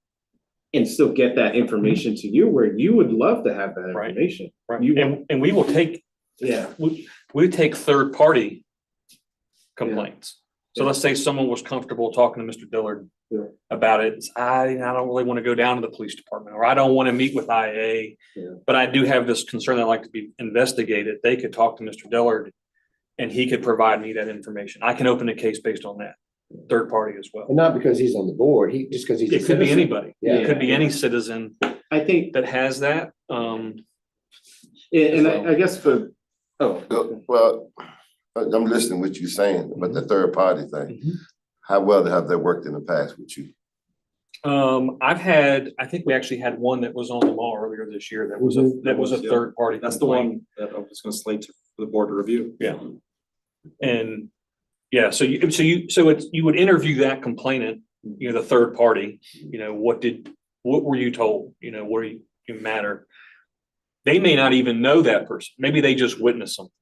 And still get that information to you where you would love to have that information. Right. And we will take, we take third party complaints. So let's say someone was comfortable talking to Mr. Dillard about it. I don't really want to go down to the police department, or I don't want to meet with IA, but I do have this concern that I'd like to be investigated. They could talk to Mr. Dillard and he could provide me that information. I can open a case based on that, third party as well. And not because he's on the board, just because he's. It could be anybody. Yeah. It could be any citizen I think, that has that. and I guess Well, I'm listening to what you're saying about the third party thing. Mhm. How well have they worked in the past with you? I think we actually had one that was on the mall earlier this year. That was a Yeah. third party. That's the complaint. one that I was gonna slate for the board to review. Yeah. And yeah, so you would interview that complainant, the third party, what were you told, what do you matter? They may not even know that person. Maybe they just witnessed something,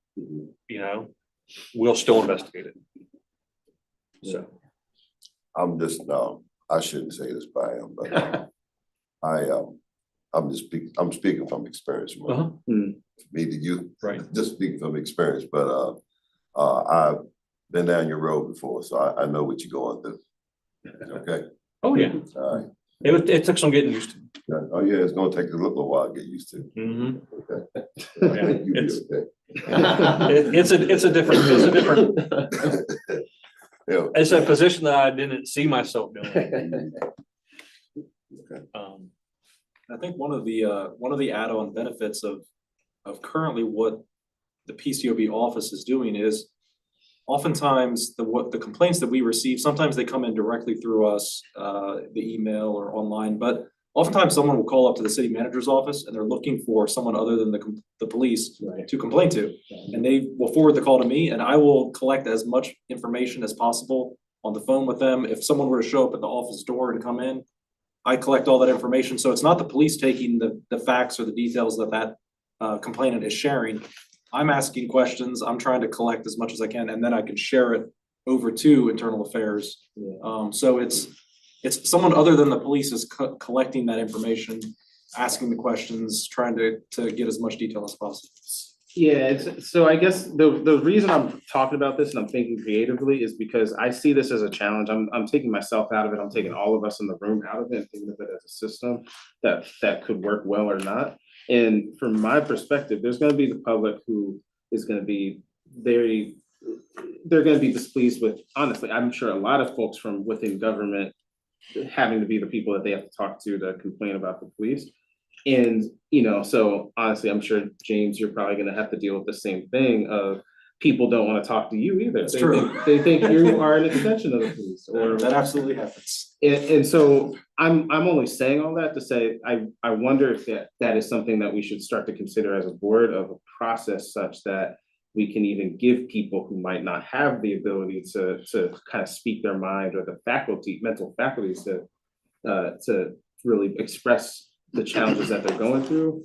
we'll still investigate it. So. I'm just, no, I shouldn't say this by him, but I'm speaking from experience. Uh-huh. Me to you, Right. just speaking from experience, but I've been down your road before, so I know what you're going through. Okay, Oh, yeah. all right. It took some getting used to. Oh, yeah, it's gonna take a little while to get used to. Mhm. Okay. Yeah, You be it's- okay. It's a different, Yeah. it's a position that I didn't see myself doing. I think one of the add-on benefits of currently what the PCOB office is doing is oftentimes the complaints that we receive, sometimes they come in directly through us, the email or online, but oftentimes someone will call up to the city manager's office and they're looking for someone other than the police Right. to complain to. And they will forward the call to me and I will collect as much information as possible on the phone with them. If someone were to show up at the office door and come in, I collect all that information. So it's not the police taking the facts or the details that complainant is sharing. I'm asking questions, I'm trying to collect as much as I can, and then I can share it over to internal affairs. Yeah. So it's someone other than the police is collecting that information, asking the questions, trying to get as much detail as possible. Yeah, so I guess the reason I'm talking about this and I'm thinking creatively is because I see this as a challenge. I'm taking myself out of it. I'm taking all of us in the room out of it and thinking of it as a system that could work well or not. And from my perspective, there's going to be the public who is going to be they're going to be displeased with, honestly, I'm sure a lot of folks from within government having to be the people that they have to talk to complain about the police. And, so honestly, I'm sure, James, you're probably gonna have to deal with the same thing of people don't wanna talk to you either. That's true. They think you are an extension of the police or. That absolutely happens. And so I'm only saying all that to say, I wonder if that is something that we should start to consider as a board of a process such that we can even give people who might not have the ability to kind of speak their mind or the mental faculties to really express the challenges that they're going through,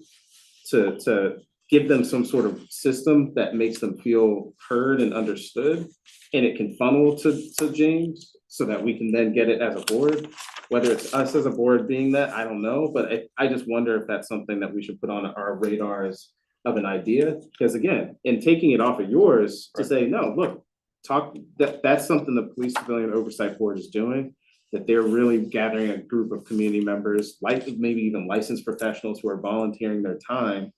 to give them some sort of system that makes them feel heard and understood, and it can funnel to James so that we can then get it as a board. Whether it's us as a board being that, I don't know, but I just wonder if that's something that we should put on our radars of an idea, because again, in taking it off of yours to say, no, look, that's something the Police Civilian Oversight Board is doing, that they're really gathering a group of community members, like maybe even licensed professionals who are volunteering their time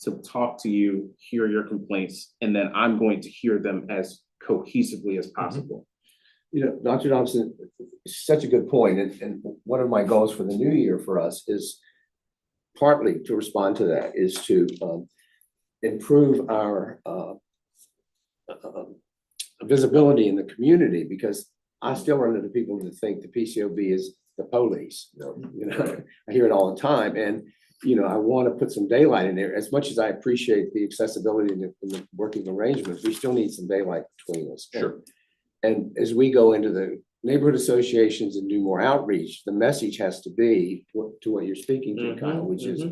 to talk to you, hear your complaints, and then I'm going to hear them as cohesively as possible. Dr. Thompson, such a good point. And one of my goals for the new year for us is partly to respond to that, is to improve our visibility in the community, because I still run into people that think the PCOB is the police. I hear it all the time. And, I want to put some daylight in there. As much as I appreciate the accessibility and the working arrangements, we still need some daylight between us. Sure. And as we go into the neighborhood associations and do more outreach, the message has to be to what you're speaking to, Kyle, which is,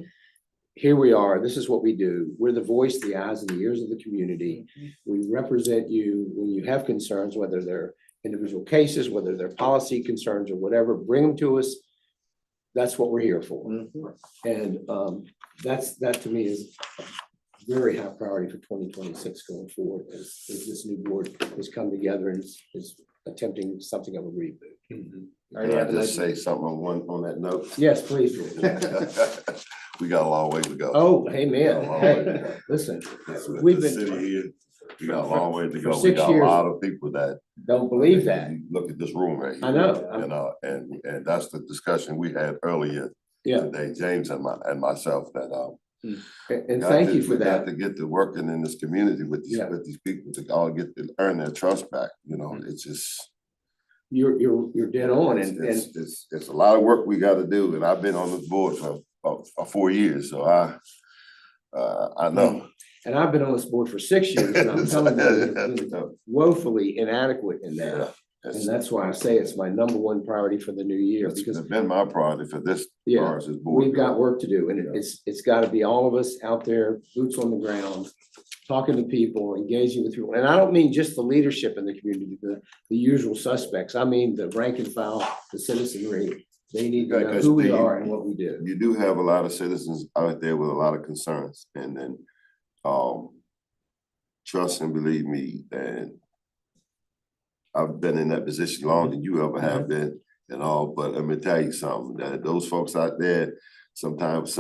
here we are, this is what we do. We're the voice, the eyes, and the ears of the community. We represent you when you have concerns, whether they're individual cases, whether they're policy concerns or whatever, bring them to us. That's what we're here for. And that to me is very high priority for 2026 going forward, as this new board has come together and is attempting something of a reboot. Can I just say something on that note? Yes, please. We got a long way to go. Oh, hey, man. Got a long Hey, way to go. listen, With we've the been, city here, we got a long way to For go. We 6 got a years. lot of people that. don't believe that. You look at this room right here. I know. And that's the discussion we had earlier Yeah. today, James and myself, that And thank you for we got that. to get to working in this community with Yeah. these people to all get to earn their trust back. It's just. You're dead on, and It's a lot of work we gotta do, and I've been on this board for 4 years, so I know. And I've been on this board for 6 years, and I'm telling you, it's been woefully inadequate in that. And that's why I say it's my number one priority for the new year, because It's been my priority for this, Yeah, far as this board. we've got goes. work to do, and it's gotta be all of us out there, boots on the ground, talking to people, engaging with people. And I don't mean just the leadership in the community, the usual suspects. I mean the rank and file, the citizenry. They need to know who we are and what we do. You do have a lot of citizens out there with a lot of concerns, and then trust and believe me, and I've been in that position longer than you ever have been and all, but let me tell you something, that those folks out there sometimes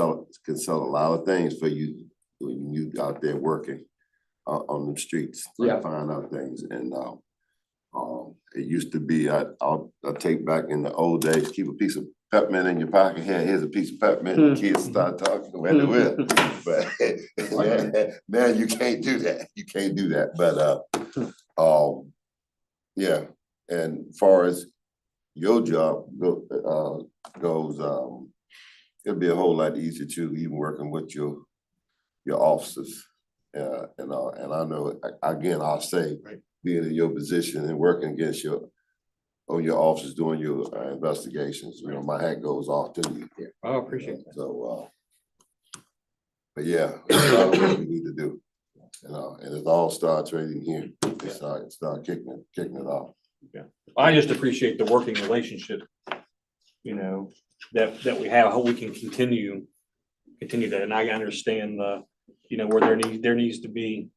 can sell a lot of things for you when you out there working on the streets, Yeah. to find out things. And it used to be, I'll take back in the old days, keep a piece of peppermint in your pocket. Here's a piece of peppermint. And kids start talking when they will. But now you can't do that. You can't do that. But Yeah, and far as your job goes, it'll be a whole lot easier too, even working with your officers. And I know, again, I'll say, being in your position and working against your officers doing your investigations, you know, my hat goes off to you. I appreciate that. So, but yeah, there's a lot of work we need to do, you know, and it's all start trading here. Start kicking it off. I just appreciate the working relationship, you know, that we have, how we can continue that. And I understand you know, where there needs to be,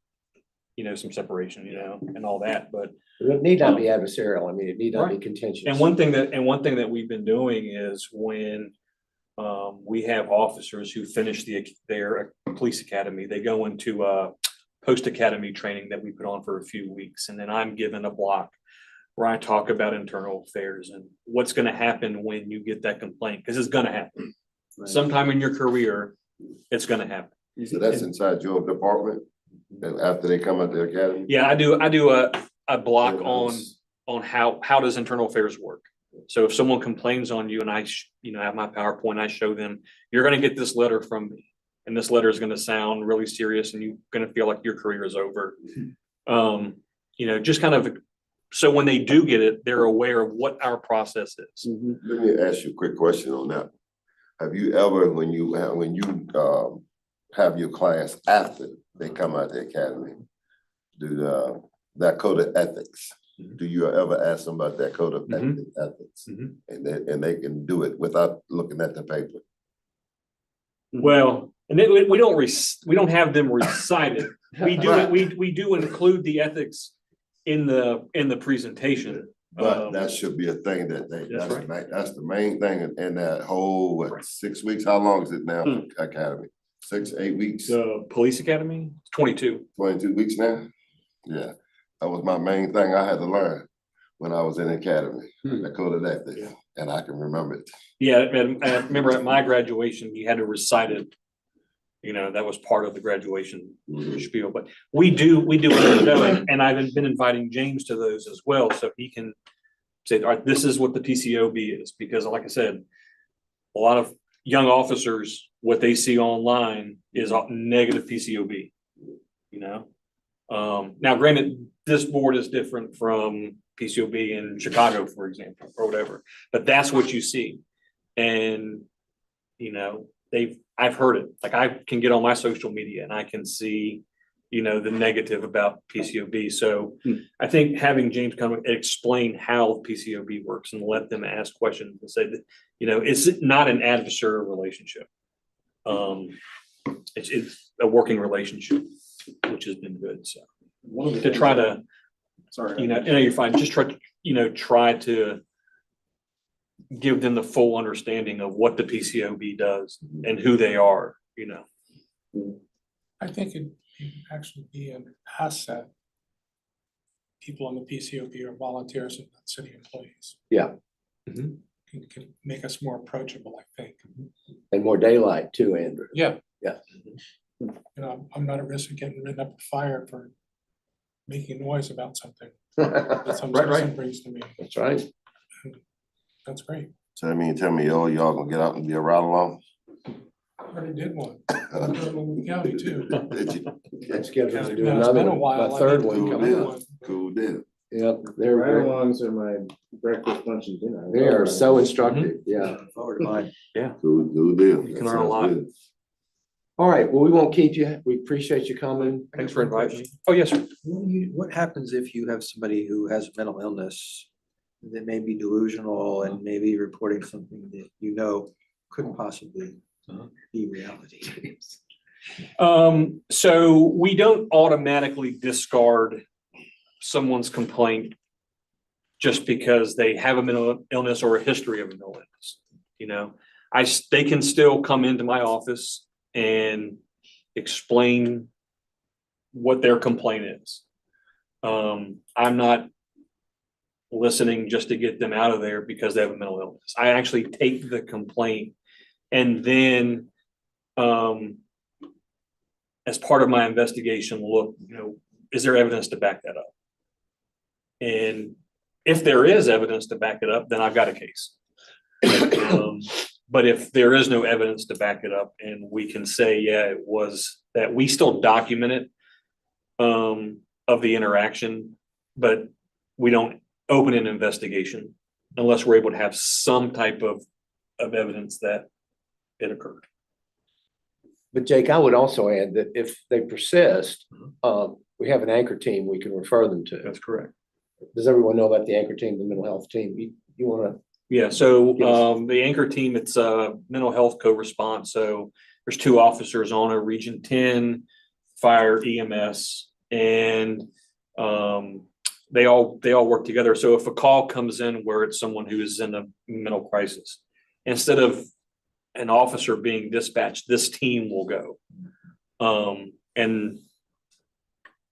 you know, some separation, you know, and all that, but. It need not be adversarial. I mean, it need not be contentious. And one thing that we've been doing is when we have officers who finish their police academy, they go into post academy training that we put on for a few weeks. And then I'm given a block where I talk about internal affairs and what's going to happen when you get that complaint, because it's going to happen. Sometime in your career, it's going to happen. So that's inside your department, and after they come out the academy? Yeah, I do a block on how does internal affairs work. So if someone complains on you and I have my PowerPoint, I show them, you're going to get this letter from me, and this letter is going to sound really serious, and you're going to feel like your career is over. You know, just kind of, so when they do get it, they're aware of what our process is. Let me ask you a quick question on that. Have you ever, when you have your class after they come out the academy, do that code of ethics? Do you ever ask them about that code of ethics? And they can do it without looking at the paper? Well, and then we don't have them recite it. We do it. We do include the ethics in the presentation. But that should be a thing that's the main thing in that whole 6 weeks. How long is it now? Academy 6, 8 weeks. The police academy 22. 22 weeks now. Yeah, that was my main thing I had to learn when I was in the academy. The code of ethics, and I can remember it. Yeah, and I remember at my graduation, you had to recite it. You know, that was part of the graduation spiel, but we do, and I've been inviting James to those as well, so he can say, all right, this is what the PCOB is, because like I said, a lot of young officers, what they see online is a negative PCOB, you know? Now granted, this board is different from PCOB in Chicago, for example, or whatever, but that's what you see. And, you know, I've heard it, like I can get on my social media and I can see, you know, the negative about PCOB. So I think having James come and explain how PCOB works and let them ask questions and say that, you know, it's not an adversarial relationship. It's a working relationship, which has been good. So to try to, you know, you're fine. Just try to give them the full understanding of what the PCOB does and who they are, you know. I think it'd actually be an asset. People on the PCOB are volunteers and not city employees. Yeah. Can make us more approachable, I think. And more daylight too, Andrew. Yeah. Yeah. You know, I'm not at risk of getting written up or fired for making noise about something that some citizen brings to me. That's right. That's great. So that mean, tell me, y'all gonna get out and be a ride along? I already did one. I'm doing one with the county too. Did you? Let's get them to do Now, it's another been a one, while. my I third need to one do coming another up. one. Cool deal. Yep, they're Ride-alongs are my breakfast, lunch, and dinner. they are so instructive. Yeah. Forward to mine. Cool deal. You can learn a lot. All right. Well, we won't keep you. We appreciate you coming. Thanks for inviting me. Oh, yes, sir. What happens if you have somebody who has a mental illness that may be delusional and maybe reporting something that you know couldn't possibly be reality? So we don't automatically discard someone's complaint just because they have a mental illness or a history of a mental illness. You know, they can still come into my office and explain what their complaint is. I'm not listening just to get them out of there because they have a mental illness. I actually take the complaint and then, as part of my investigation, look, you know, is there evidence to back that up? And if there is evidence to back it up, then I've got a case. But if there is no evidence to back it up and we can say, yeah, it was that, we still document it of the interaction, but we don't open an investigation unless we're able to have some type of evidence that it occurred. But Jake, I would also add that if they persist, we have an anchor team we can refer them to. That's correct. Does everyone know about the anchor team, the mental health team? You wanna? Yeah, so Yes. the anchor team, it's mental health co-response. So there's 2 officers on a Region 10, fire, EMS, and they all work together. So if a call comes in where it's someone who is in a mental crisis, instead of an officer being dispatched, this team will go. And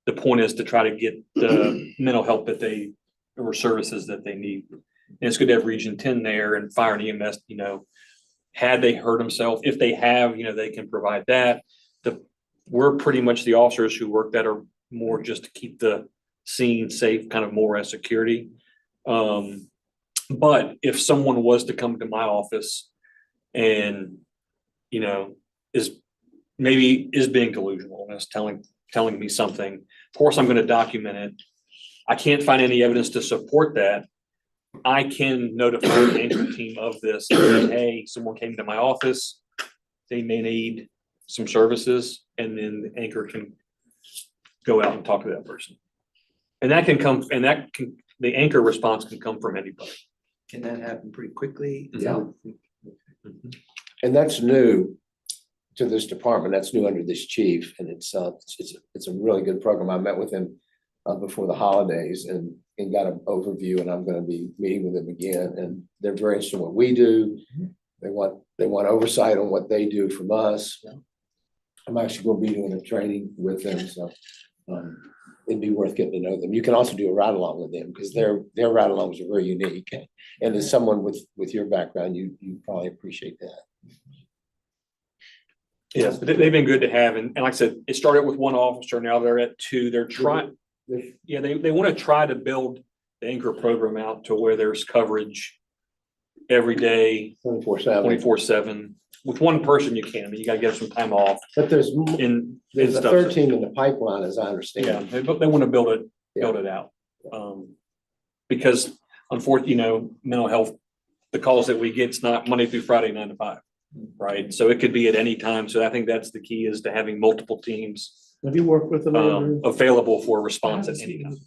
the point is to try to get the mental help that they, or services that they need. And it's good to have Region 10 there and fire and EMS, you know, had they hurt themselves, if they have, you know, they can provide that. We're pretty much the officers who work that are more just to keep the scene safe, kind of more as security. But if someone was to come to my office and, you know, is being delusional and is telling me something, of course, I'm going to document it. I can't find any evidence to support that. I can notify the anchor team of this and say, hey, someone came to my office. They may need some services, and then the anchor can go out and talk to that person. And that can come, the anchor response can come from anybody. Can that happen pretty quickly? Yeah. And that's new to this department. That's new under this chief, and it's a really good program. I met with him before the holidays and got an overview, and I'm going to be meeting with them again. And they're very interested in what we do. They want oversight on what they do from us. I'm actually going to be doing a training with them, so it'd be worth getting to know them. You can also do a ride along with them because their ride alongs are very unique. And as someone with your background, you probably appreciate that. Yes, they've been good to have. And like I said, it started with 1 officer. Now they're at 2. They're trying. Yeah, they want to try to build the anchor program out to where there's coverage every day, 24/7. With 1 person, you can. You got to get some time off. But there's a a third team in the pipeline, as I understand. Yeah, they want to build it out. Because unfortunately, you know, mental health, the calls that we get, it's not Monday through Friday, 9 to 5, right? So it could be at any time. So I think that's the key, is to having multiple teams Have you worked with them? Andrew? available for response at any time.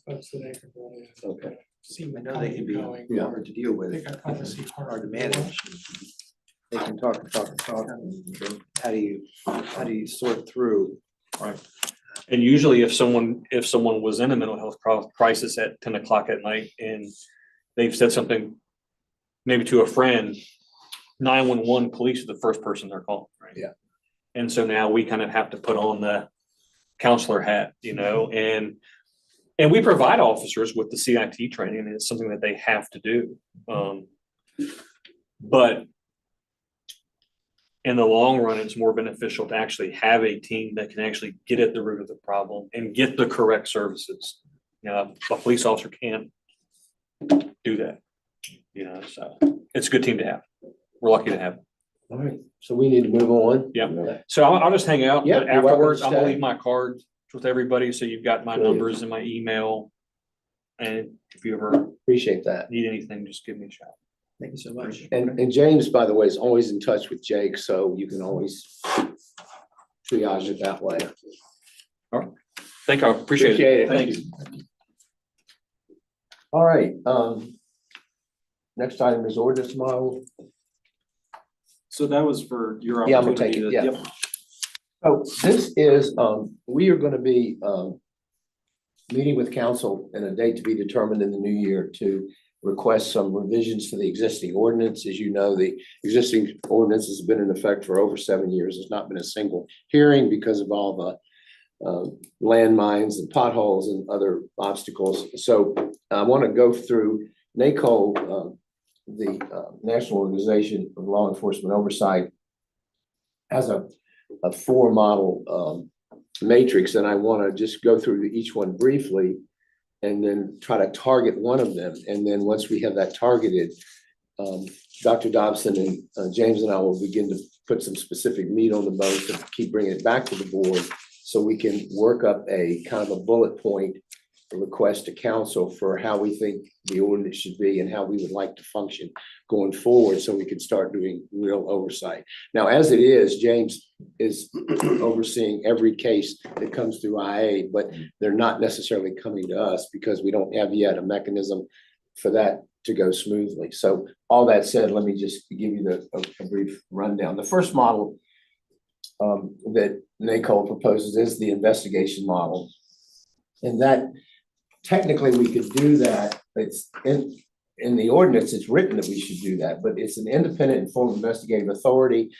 Okay. I know they can be hard to deal with, hard to manage. They can talk and talk and talk. And how do you sort through? Right. And usually if someone was in a mental health crisis at 10 o'clock at night and they've said something maybe to a friend, 911 police are the first person they're calling, right? Yeah. And so now we kind of have to put on the counselor hat, you know, and we provide officers with the CIT training, and it's something that they have to do. But in the long run, it's more beneficial to actually have a team that can actually get at the root of the problem and get the correct services. You know, a police officer can't do that, you know, so it's a good team to have. We're lucky to have it. All right, so we need to move on. Yeah. So I'll just hang out. Yeah, But you're welcome to afterwards, I'm gonna stay. leave my cards with everybody, so you've got my Brilliant. numbers and my email. And if you ever Appreciate that. need anything, just give me a shout. Thank you so much. And James, by the way, is always in touch with Jake, so you can always triage it that way. Thank you. I appreciate it. Thank you. All right, next item is ordinance model. So that was for your Yeah, I'm gonna opportunity take it, to. yeah. So this is, we are gonna be, meeting with council and a date to be determined in the new year to request some revisions to the existing ordinance. As you know, the existing ordinance has been in effect for over 7 years. There's not been a single hearing because of all the landmines and potholes and other obstacles. So I want to go through NACO, the National Organization of Law Enforcement Oversight, has a 4 model matrix, and I want to just go through each one briefly and then try to target one of them. And then once we have that targeted, Dr. Dobson and James and I will begin to put some specific meat on the bones and keep bringing it back to the board so we can work up a kind of a bullet point request to council for how we think the ordinance should be and how we would like to function going forward, so we can start doing real oversight. Now, as it is, James is overseeing every case that comes through IA, but they're not necessarily coming to us because we don't have yet a mechanism for that to go smoothly. So all that said, let me just give you a brief rundown. The first model that NACOL proposes is the investigation model. And that technically we could do that. It's in the ordinance, it's written that we should do that, but it's an independent and full investigative authority.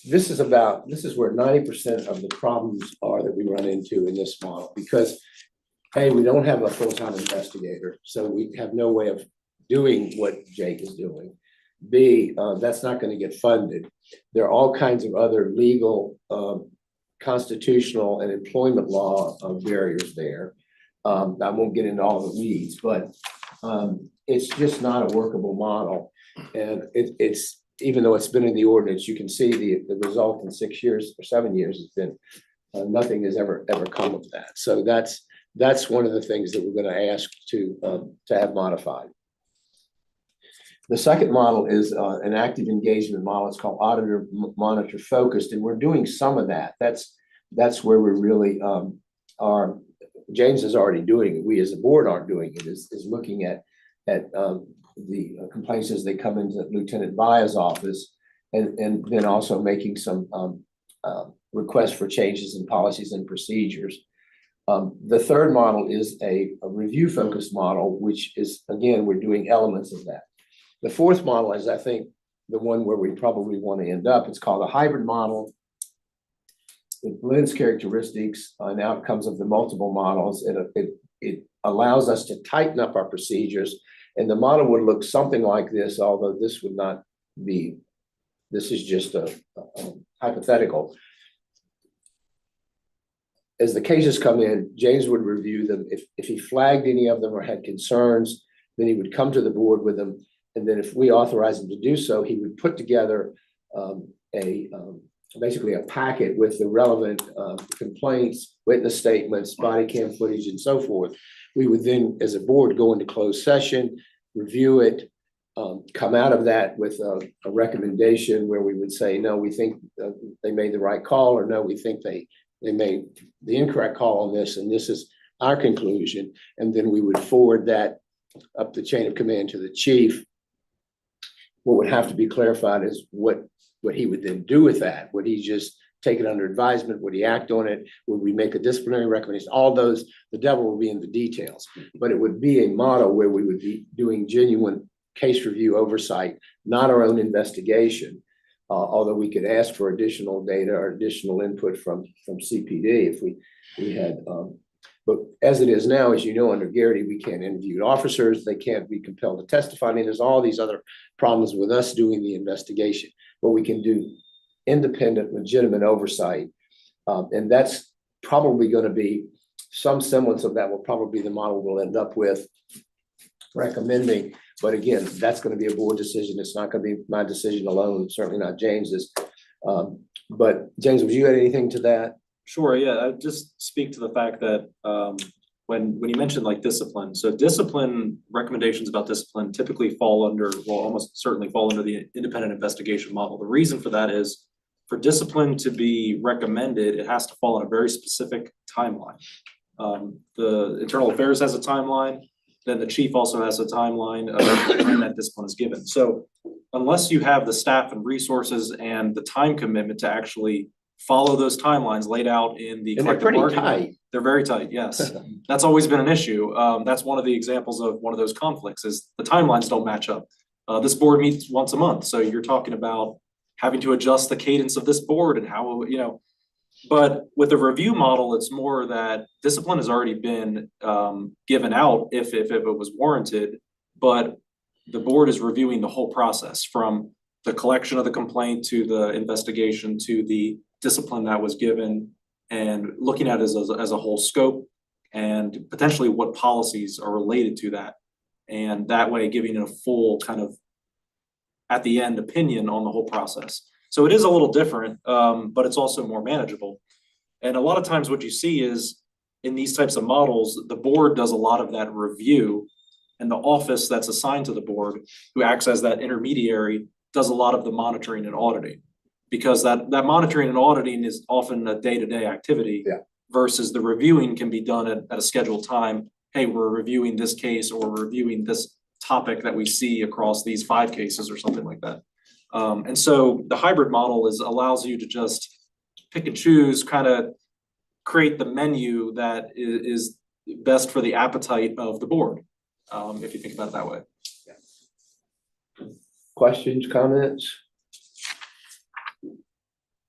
This is where 90% of the problems are that we run into in this model, because A, we don't have a full-time investigator, so we have no way of doing what Jake is doing. B, that's not going to get funded. There are all kinds of other legal, constitutional, and employment law barriers there. I won't get into all the weeds, but it's just not a workable model. And it's even though it's been in the ordinance, you can see the result in 6 years or 7 years has been nothing has ever come of that. So that's one of the things that we're going to ask to have modified. The second model is an active engagement model. It's called auditor monitor focused, and we're doing some of that. That's where we really are. James is already doing it. We as a board aren't doing it. Is looking at the complaints as they come into Lieutenant Baya's office, and then also making some requests for changes in policies and procedures. The third model is a review focused model, which is, again, we're doing elements of that. The fourth model is, I think, the one where we probably want to end up. It's called a hybrid model. It blends characteristics and outcomes of the multiple models. It allows us to tighten up our procedures. And the model would look something like this, although this would not be, this is just a hypothetical. As the cases come in, James would review them. If he flagged any of them or had concerns, then he would come to the board with them. And then if we authorize him to do so, he would put together basically a packet with the relevant complaints, witness statements, body cam footage, and so forth. We would then, as a board, go into closed session, review it, come out of that with a recommendation where we would say, no, we think they made the right call, or no, we think they made the incorrect call on this, and this is our conclusion. And then we would forward that up the chain of command to the chief. What would have to be clarified is what he would then do with that. Would he just take it under advisement? Would he act on it? Would we make a disciplinary recommendation? All those, the devil will be in the details, but it would be a model where we would be doing genuine case review oversight, not our own investigation. Although we could ask for additional data or additional input from CPD if we had, but as it is now, as you know, under Garrity, we can't interview officers. They can't be compelled to testify. I mean, there's all these other problems with us doing the investigation, but we can do independent, legitimate oversight. And that's probably going to be some semblance of that will probably be the model we'll end up with recommending. But again, that's going to be a board decision. It's not going to be my decision alone, certainly not James's. But James, would you add anything to that? Sure, yeah, I'd just speak to the fact that when you mentioned like discipline, so discipline recommendations about discipline typically fall under, well, almost certainly fall under the independent investigation model. The reason for that is for discipline to be recommended, it has to fall on a very specific timeline. The internal affairs has a timeline, then the chief also has a timeline of when that discipline is given. So unless you have the staff and resources and the time commitment to actually follow those timelines laid out in the And they're collective pretty bargaining. tight. They're very tight, yes. That's always been an issue. That's one of the examples of one of those conflicts is the timelines don't match up. This board meets once a month, so you're talking about having to adjust the cadence of this board and how, you know. But with the review model, it's more that discipline has already been given out if it was warranted, but the board is reviewing the whole process from the collection of the complaint to the investigation to the discipline that was given and looking at it as a whole scope. and potentially what policies are related to that. And that way giving it a full kind of at the end opinion on the whole process. So it is a little different, but it's also more manageable. And a lot of times what you see is in these types of models, the board does a lot of that review, and the office that's assigned to the board, who acts as that intermediary, does a lot of the monitoring and auditing. Because that monitoring and auditing is often a day-to-day activity. Yeah. Versus the reviewing can be done at a scheduled time. Hey, we're reviewing this case, or we're reviewing this topic that we see across these 5 cases or something like that. And so the hybrid model allows you to just pick and choose, kind of create the menu that is best for the appetite of the board, if you think about it that way. Questions, comments?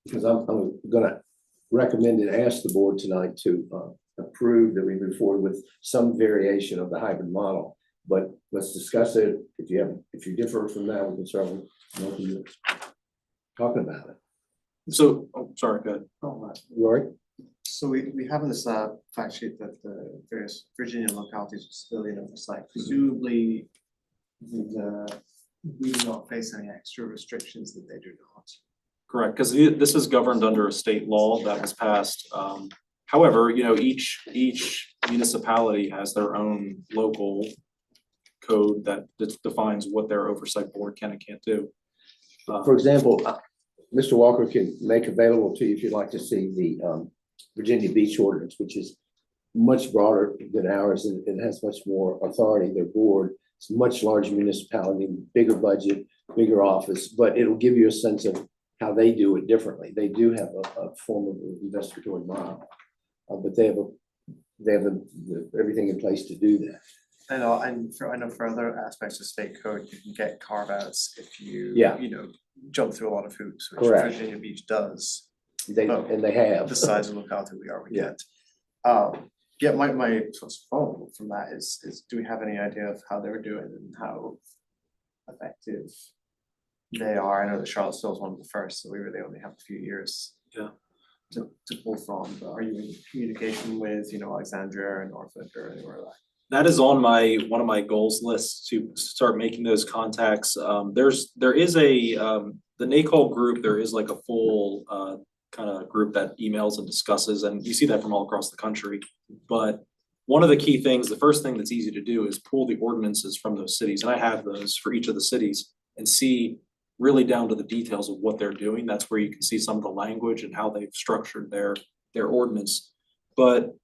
Because I'm gonna recommend and ask the board tonight to approve that we move forward with some variation of the hybrid model. But let's discuss it. If you differ from that, we can certainly talk about it. So, sorry, go ahead. Oh, Rory? so we have in this fact sheet that the various Virginia localities with civilian oversight, presumably we do not face any extra restrictions that they do not. Correct, because this is governed under a state law that was passed. However, each municipality has their own local code that defines what their oversight board can and can't do. For example, Mr. Walker can make available to you if you'd like to see the Virginia Beach ordinance, which is much broader than ours and it has much more authority. Their board is a much larger municipality, bigger budget, bigger office, but it'll give you a sense of how they do it differently. They do have a form of investigatory model, but they have everything in place to do that. I know for other aspects of state code, you can get carve outs if you, Yeah. Jump through a lot of hoops, which Correct. Virginia Beach does. They have. The size of locality we are, we Yeah. get. Yeah, my sort of follow from that is, do we have any idea of how they're doing and how effective they are? I know that Charlottesville is one of the first, so we really only have a few years. Yeah. To pull from, but are you in communication with, Alexandria and Norfolk or anywhere like that? That is on one of my goals lists to start making those contacts. There is the NACOL group, there is like a full kind of group that emails and discusses, and you see that from all across the country. But one of the key things, the first thing that's easy to do is pull the ordinances from those cities, and I have those for each of the cities, and see really down to the details of what they're doing. That's where you can see some of the language and how they've structured their ordinance. But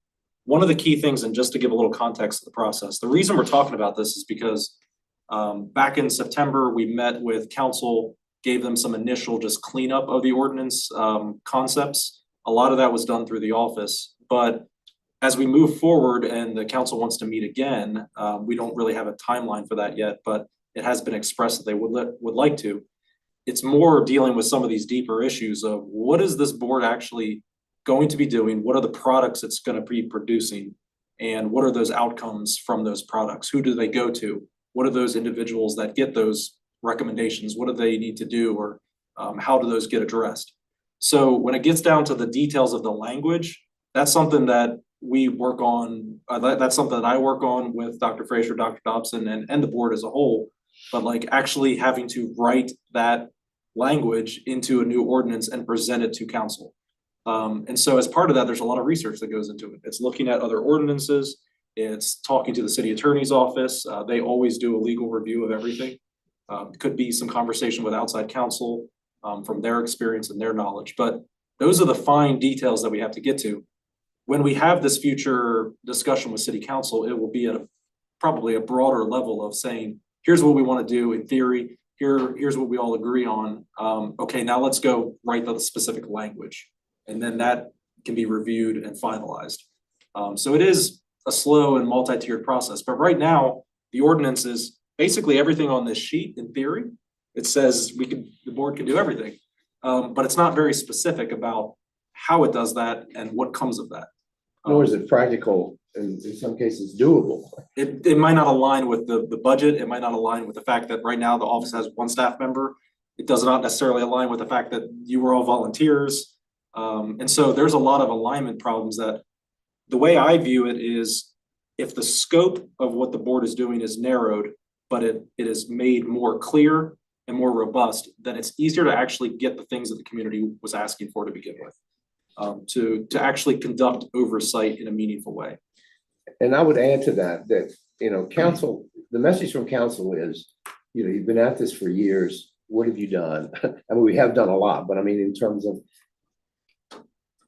one of the key things, and just to give a little context to the process, the reason we're talking about this is because back in September, we met with council, gave them some initial just cleanup of the ordinance concepts. A lot of that was done through the office, but as we move forward and the council wants to meet again, we don't really have a timeline for that yet, but it has been expressed that they would like to. It's more dealing with some of these deeper issues of what is this board actually going to be doing? What are the products it's going to be producing? And what are those outcomes from those products? Who do they go to? What are those individuals that get those recommendations? What do they need to do? Or how do those get addressed? So when it gets down to the details of the language, that's something that we work on. That's something that I work on with Dr. Fraser, Dr. Dobson, and the board as a whole. But like actually having to write that language into a new ordinance and present it to council. And so as part of that, there's a lot of research that goes into it. It's looking at other ordinances. It's talking to the city attorney's office. They always do a legal review of everything. Could be some conversation with outside counsel from their experience and their knowledge. But those are the fine details that we have to get to. When we have this future discussion with city council, it will be at probably a broader level of saying, here's what we want to do in theory. Here's what we all agree on. Okay, now let's go write the specific language. And then that can be reviewed and finalized. So it is a slow and multi-tiered process, but right now the ordinance is basically everything on this sheet. In theory, it says the board can do everything, but it's not very specific about how it does that and what comes of that. Nor is it practical and in some cases doable. It might not align with the budget. It might not align with the fact that right now the office has one staff member. It does not necessarily align with the fact that you were all volunteers. And so there's a lot of alignment problems that the way I view it is if the scope of what the board is doing is narrowed, but it is made more clear and more robust, then it's easier to actually get the things that the community was asking for to begin with. To actually conduct oversight in a meaningful way. And I would add to that, council, the message from council is, you've been at this for years. What have you done? I mean, we have done a lot, but I mean, in terms of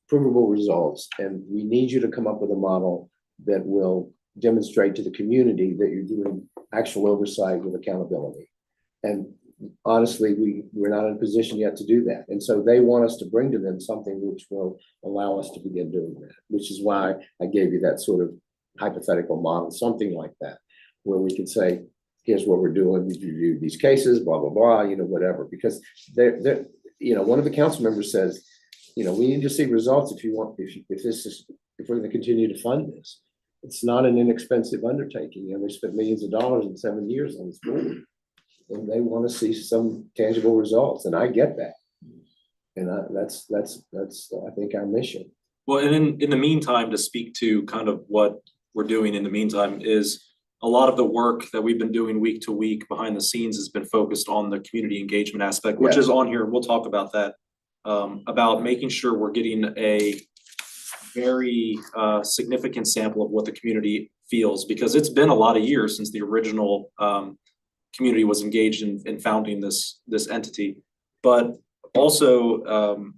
provable results, and we need you to come up with a model that will demonstrate to the community that you're doing actual oversight with accountability. And honestly, we're not in a position yet to do that. And so they want us to bring to them something which will allow us to begin doing that, which is why I gave you that sort of hypothetical model, something like that, where we could say, here's what we're doing, we reviewed these cases, blah, blah, blah, whatever, because they're, one of the council members says, we need to see results if we're gonna continue to fund this. It's not an inexpensive undertaking. They spent millions of dollars in 7 years on this board. And they want to see some tangible results, and I get that. And that's I think our mission. Well, and in the meantime, to speak to kind of what we're doing in the meantime is a lot of the work that we've been doing week to week behind the scenes has been focused on the community engagement aspect, which is on here. We'll talk about that, about making sure we're getting a very significant sample of what the community feels, because it's been a lot of years since the original community was engaged in founding this entity, but also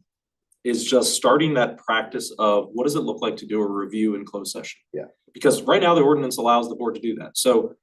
is just starting that practice of what does it look like to do a review in closed session? Yeah. Because right now the ordinance allows the board to do that. So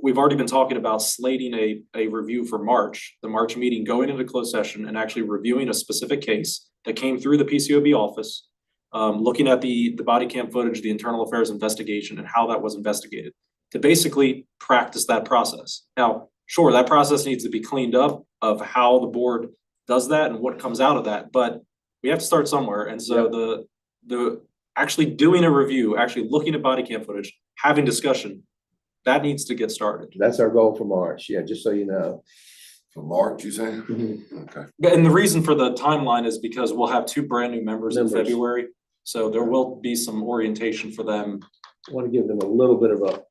we've already been talking about slating a review for March, the March meeting, going into closed session and actually reviewing a specific case that came through the PCOB office, looking at the body cam footage, the internal affairs investigation, and how that was investigated, to basically practice that process. Now, sure, that process needs to be cleaned up of how the board does that and what comes out of that, but we have to start somewhere. And so the actually doing a review, actually looking at body cam footage, having discussion, that needs to get started. That's our goal for March. Yeah, just so you know. For March, you say? Okay. And the reason for the timeline is because we'll have 2 brand new members in February. So there will be some orientation for them. I want to give them a little bit of a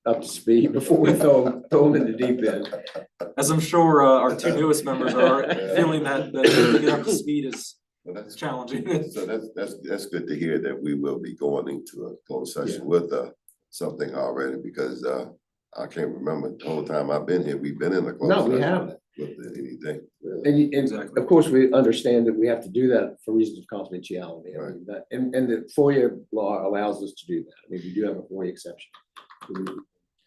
up to speed before we throw them in the deep end. As I'm sure our 2 newest members are feeling that getting up to speed is challenging. So that's good to hear that we will be going into a closed session with something already, because I can't remember the whole time I've been here, we've been in a closed session. No, we haven't. With anything. And Exactly. of course, we understand that we have to do that for reasons of confidentiality. I mean, and the FOIA law allows us to do that. I mean, we do have a FOIA exception.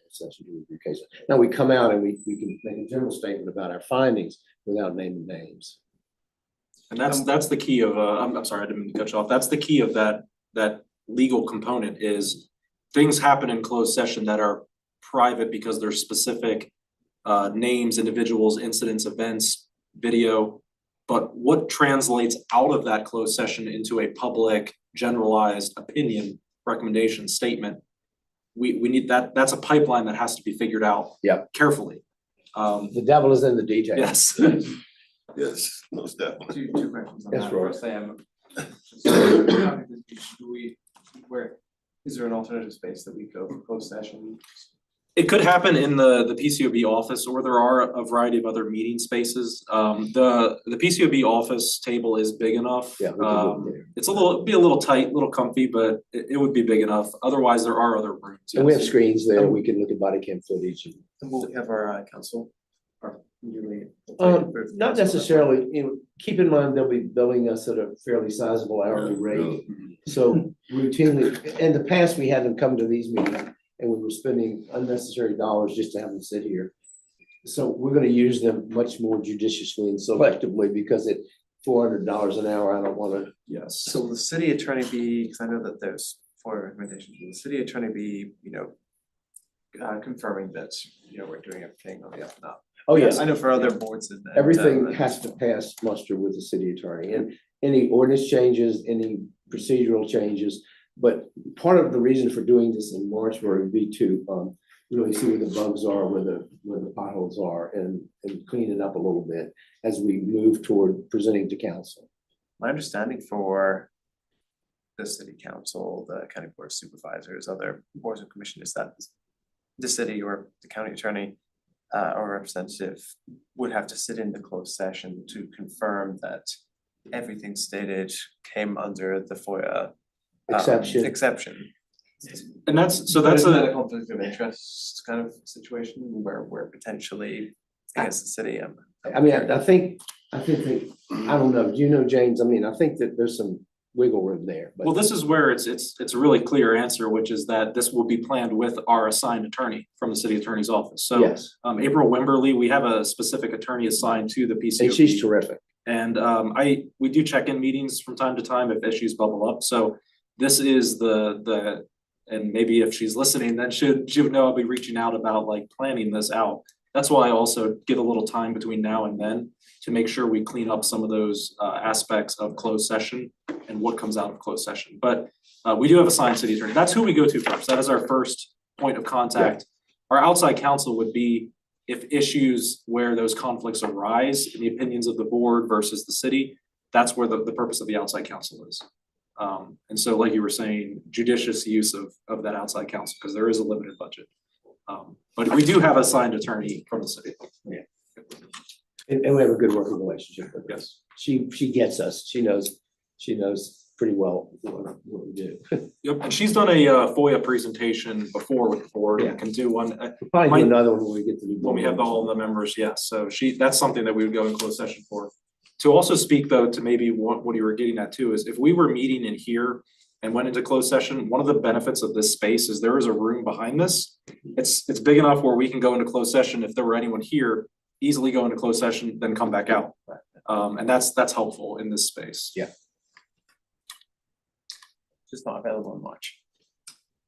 Session to review cases. Now we come out and we can make a general statement about our findings without naming names. And that's the key of I'm sorry, I didn't mean to cut you off. That's the key of that legal component is things happen in closed session that are private because they're specific names, individuals, incidents, events, video. But what translates out of that closed session into a public generalized opinion, recommendation, statement, we need that's a pipeline that has to be figured out carefully. The devil is in the details. Yes. Yes, most definitely. Two questions on Yes, that. Roy. First, where is there an alternative space that we go for closed session? It could happen in the PCOB office, or there are a variety of other meeting spaces. The PCOB office table is big enough. Yeah, we can do it there. It's be a little tight, a little comfy, but it would be big enough. Otherwise, there are other rooms. And we have yes. screens there. We can look at body cam footage. And will we have our council, our newly. Not necessarily, keep in mind, they'll be billing us at a fairly sizable hourly rate. So routinely, in the past, we had them come to these meetings and we were spending unnecessary dollars just to have them sit here. So we're gonna use them much more judiciously and selectively, because at $400 an hour, I don't wanna. Yes. So will the city attorney be, because I know that there's 4 recommendations, will the city attorney be, confirming that, we're doing everything on the up and up? Oh, yes. I know for other boards that. Everything has to pass muster with the city attorney, and any ordinance changes, any procedural changes. But part of the reason for doing this in March would be to really see where the bugs are, where the potholes are, and clean it up a little bit as we move toward presenting to council. My understanding for the city council, the county board of supervisors, other boards and commissioners, that the city or the county attorney or representative would have to sit in the closed session to confirm that everything stated came under the FOIA exception. And that's But isn't that a conflict of interest kind of situation where potentially against the city? I mean, I think that, I don't know, do you know, James? I mean, I think that there's some wiggle room there, but. Well, this is where it's a really clear answer, which is that this will be planned with our assigned attorney from the city attorney's office. So Yes, April Wimberly, we have a specific attorney assigned to the and PCOP. she's terrific. And we do check-in meetings from time to time if issues bubble up. So this is and maybe if she's listening, then she would know I'll be reaching out about like planning this out. That's why I also give a little time between now and then to make sure we clean up some of those aspects of closed session and what comes out of closed session. But we do have a assigned city attorney. That's who we go to first. That is our first point of contact. Our outside counsel would be if issues where those conflicts arise in the opinions of the board versus the city, that's where the purpose of the outside counsel is. And so like you were saying, judicious use of that outside counsel, because there is a limited budget. But we do have a signed attorney from the city. Yeah. And we have a good working relationship with her. Yes. She gets us. She knows pretty well what we do. Yep, and she's done a FOIA presentation before with the board and can do one. We'll probably do another one when we get to the. When we have all the members, yes. So that's something that we would go in closed session for. To also speak though, to maybe what you were getting at too, is if we were meeting in here and went into closed session, one of the benefits of this space is there is a room behind this. It's big enough where we can go into closed session if there were anyone here, easily go into closed session, then come back out. And that's helpful in this space. Yeah. Just not available in March.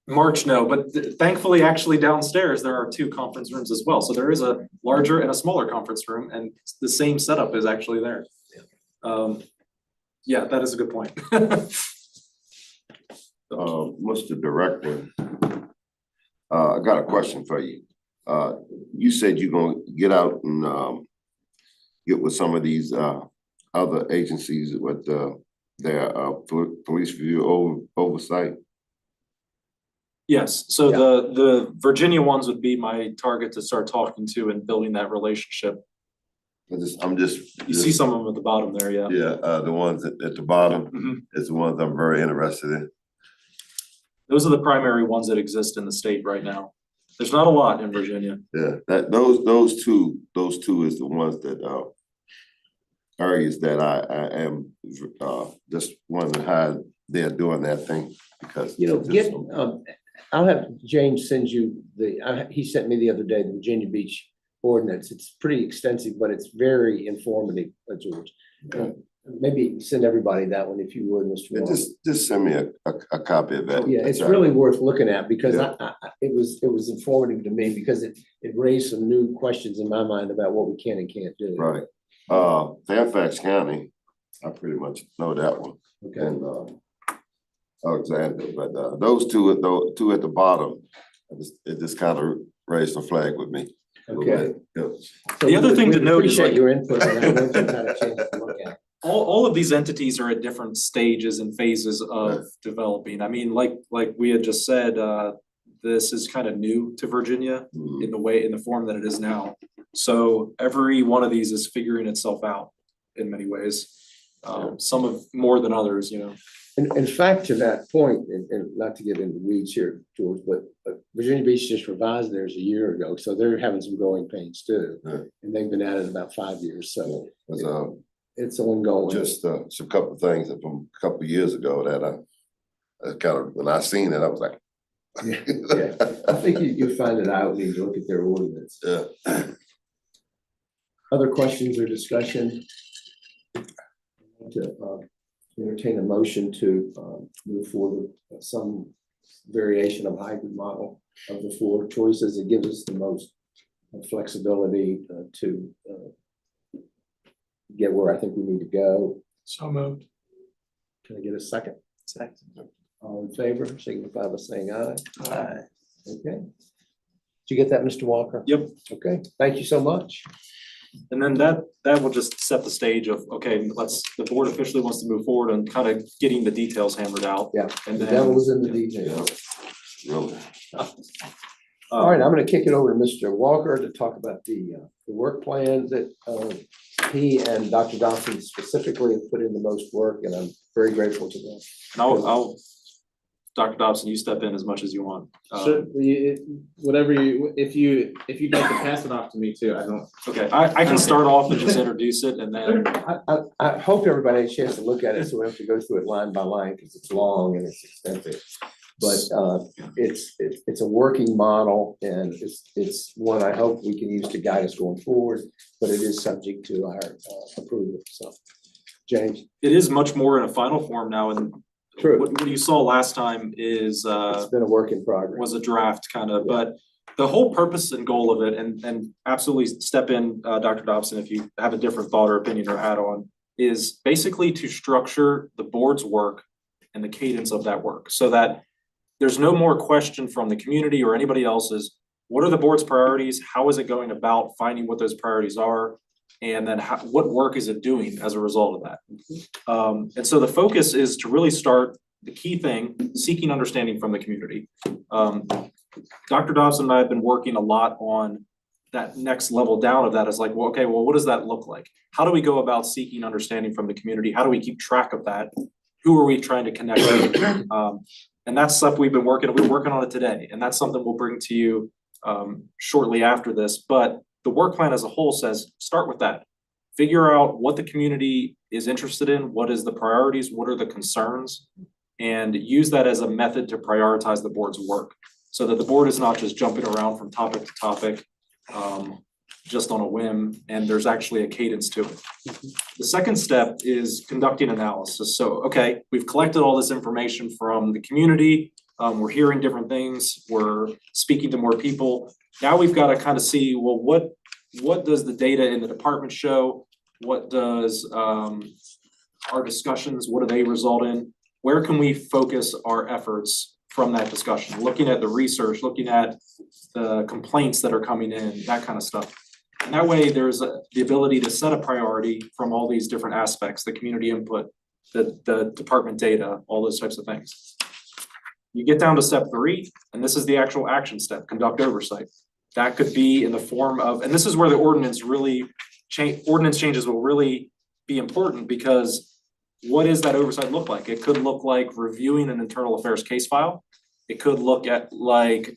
March, no, but thankfully, actually downstairs, there are 2 conference rooms as well. So there is a larger and a smaller conference room, and the same setup is actually there. Yeah, that is a good point. Mr. Director, I got a question for you. You said you're gonna get out and get with some of these other agencies with their police review oversight. Yes, so the Virginia ones would be my target to start talking to and building that relationship. I'm just. You see some of them at the bottom there, yeah. Yeah, the ones at the bottom Mhm. is the ones I'm very interested in. Those are the primary ones that exist in the state right now. There's not a lot in Virginia. Yeah, those two is the ones that areas that I am just wondering how they're doing that thing because. You know, I'll have James send you he sent me the other day, the Virginia Beach ordinance. It's pretty extensive, but it's very informative, George. Okay. Maybe send everybody that one if you would, Mr. Yeah, Moore. just send me a copy of that. Yeah, it's really worth looking at because it was informative to me because it raised some new questions in my mind about what we can and can't do. Right. Fairfax County, I pretty much know that one. Okay. And Alexander, but those two at the bottom, it just kind of raised a flag with me. Okay. Yeah. The other thing to note is appreciate like- your input on that. Once you've had a chance to look at it. All of these entities are at different stages and phases of developing. I mean, like we had just said, this is kind of new to Virginia in the form that it is now. So every one of these is figuring itself out in many ways. Some of more than others, you know. In fact, to that point, and not to get into weeds here, George, but Virginia Beach just revised theirs a year ago, so they're having some growing pains too. Yeah. And they've been at it about 5 years, so Because it's ongoing. just some couple of things from a couple of years ago that I kind of, when I seen it, I was like. Yeah. I think you'll find it out when you look at their ordinance. Yeah. Other questions or discussion? To entertain a motion to move forward with some variation of hybrid model of the 4 choices. It gives us the most flexibility to get where I think we need to go. So moved. Can I get a second? Second. All in favor, signify by saying aye. Aye. Okay. Did you get that, Mr. Walker? Yep. Okay, thank you so much. And then that will just set the stage of, okay, the board officially wants to move forward and kind of getting the details hammered out. Yeah, And the then, devil's in the details. Really. All right, I'm gonna kick it over to Mr. Walker to talk about the work plans that he and Dr. Dawson specifically have put in the most work, and I'm very grateful to them. and I'll, Dr. Dobson, you step in as much as you want. Sure, whatever if you'd like to pass it off to me too, I don't. Okay, I can start off and just introduce it and then, I hope everybody had a chance to look at it, so we have to go through it line by line, because it's long and it's extensive. But it's a working model, and it's one I hope we can use to guide us going forward, but it is subject to our approval, so. James? it is much more in a final form now, and True. what you saw last time is It's been a work in progress. was a draft kind of, but the whole purpose and goal of it, and absolutely step in, Dr. Dobson, if you have a different thought or opinion or add on, is basically to structure the board's work and the cadence of that work, so that there's no more question from the community or anybody else's, what are the board's priorities? How is it going about finding what those priorities are? And then what work is it doing as a result of that? And so the focus is to really start the key thing, seeking understanding from the community. Dr. Dobson and I have been working a lot on that next level down of that is like, well, okay, well, what does that look like? How do we go about seeking understanding from the community? How do we keep track of that? Who are we trying to connect with? And that's stuff we're working on it today. And that's something we'll bring to you shortly after this. But the work plan as a whole says, start with that. Figure out what the community is interested in, what is the priorities, what are the concerns, and use that as a method to prioritize the board's work, so that the board is not just jumping around from topic to topic, just on a whim, and there's actually a cadence to it. The second step is conducting analysis. So, okay, we've collected all this information from the community, we're hearing different things, we're speaking to more people. Now we've got to kind of see, well, what does the data in the department show? What does our discussions, what do they result in? Where can we focus our efforts from that discussion? Looking at the research, looking at the complaints that are coming in, that kind of stuff. And that way there's the ability to set a priority from all these different aspects, the community input, the department data, all those types of things. You get down to step 3, and this is the actual action step, conduct oversight. That could be in the form of, and this is where the ordinance changes will really be important, because what does that oversight look like? It could look like reviewing an internal affairs case file. It could look at like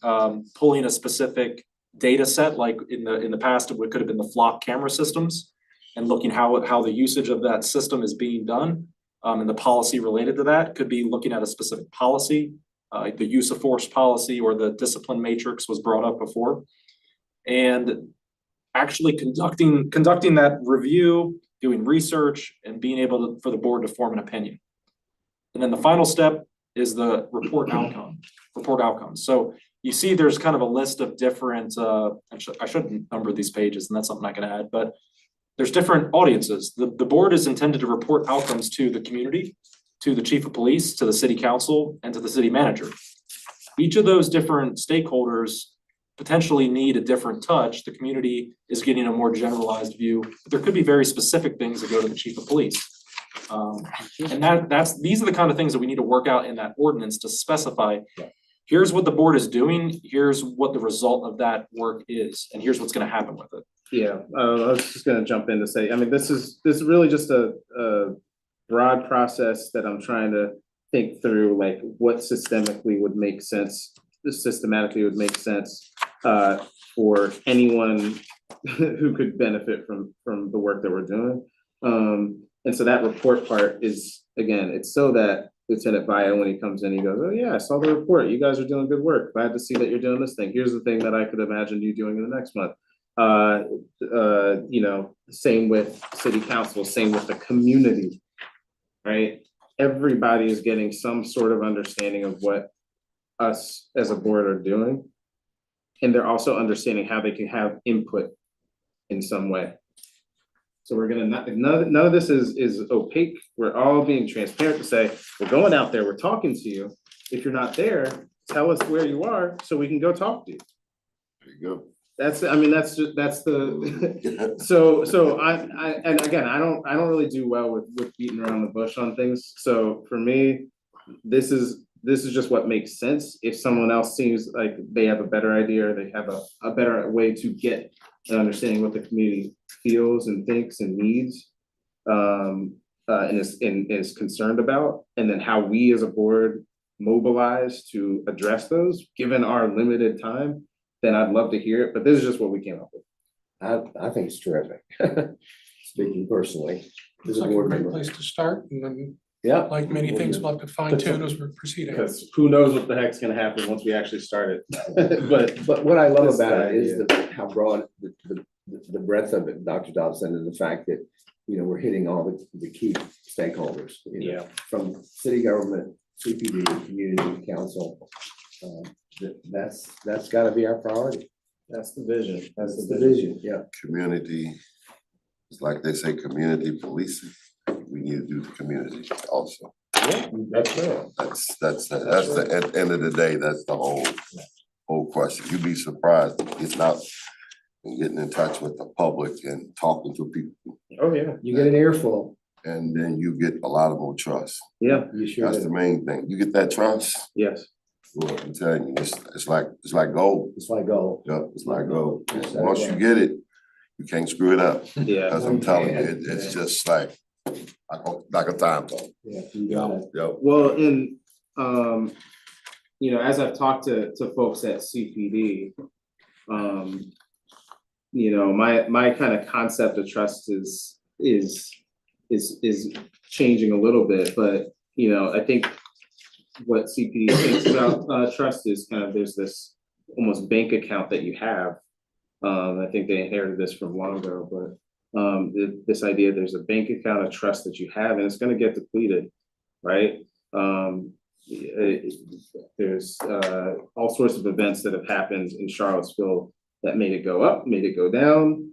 pulling a specific data set, like in the past, it could have been the flock camera systems, and looking how the usage of that system is being done. And the policy related to that could be looking at a specific policy, the use of force policy or the discipline matrix was brought up before. And actually conducting that review, doing research, and being able for the board to form an opinion. And then the final step is the report outcomes. So you see there's kind of a list of different, I shouldn't number these pages, and that's something I can add, but there's different audiences. The board is intended to report outcomes to the community, to the chief of police, to the city council, and to the city manager. Each of those different stakeholders potentially need a different touch. The community is getting a more generalized view, but there could be very specific things that go to the chief of police. And these are the kind of things that we need to work out in that ordinance to specify, here's what the board is doing, here's what the result of that work is, and here's what's gonna happen with it. Yeah, I was just gonna jump in to say, I mean, this is really just a broad process that I'm trying to think through, like what systematically would make sense for anyone who could benefit from the work that we're doing. And so that report part is, again, it's so that Lieutenant Bayo, when he comes in, he goes, oh yeah, I saw the report. You guys are doing good work. Glad to see that you're doing this thing. Here's the thing that I could imagine you doing in the next month. You know, same with city council, same with the community, right? Everybody is getting some sort of understanding of what us as a board are doing. And they're also understanding how they can have input in some way. So we're gonna none of this is opaque. We're all being transparent to say, we're going out there, we're talking to you. If you're not there, tell us where you are so we can go talk to you. There you go. That's the, so and again, I don't really do well with beating around the bush on things. So for me, this is just what makes sense. If someone else seems like they have a better idea, or they have a better way to get an understanding what the community feels and thinks and needs, and is concerned about, and then how we as a board mobilize to address those, given our limited time, then I'd love to hear it, but this is just what we came up with. I think it's terrific. Speaking personally. It's like a great place to start, and then, Yeah. like many things, we'll have to fine tune as we're proceeding. Because who knows what the heck's gonna happen once we actually start it, But what I love That's about the it is idea. how broad the breadth of it, Dr. Dobson, and the fact that, we're hitting all the key stakeholders. Yeah. From city government, CPD, community council. That's gotta be our priority. That's the vision. That's That's the the vision. vision, yeah. Community, it's like they say, community policing. We need to do the community also. That's right. That's the, at the end of the day, that's the whole question. You'd be surprised, it's not getting in touch with the public and talking to people. Oh, yeah. You get an earful, And then you get a lot of more trust. Yeah, you sure That's do. the main thing. You get that trust, yes. well, I'm telling you, it's like gold. It's like gold. Yep, it's like gold. Yes, sir. Once you get it, you can't screw it up. Yeah. As I'm telling you, it's just like a time bomb. Yeah, you got it. Yep. Well, and, as I've talked to folks at CPD, my kind of concept of trust is changing a little bit, but, I think what CPD thinks about, trust is kind of, there's this almost bank account that you have. I think they inherited this from Longo, but, this idea, there's a bank account of trust that you have, and it's gonna get depleted, right? There's all sorts of events that have happened in Charlottesville that made it go up, made it go down.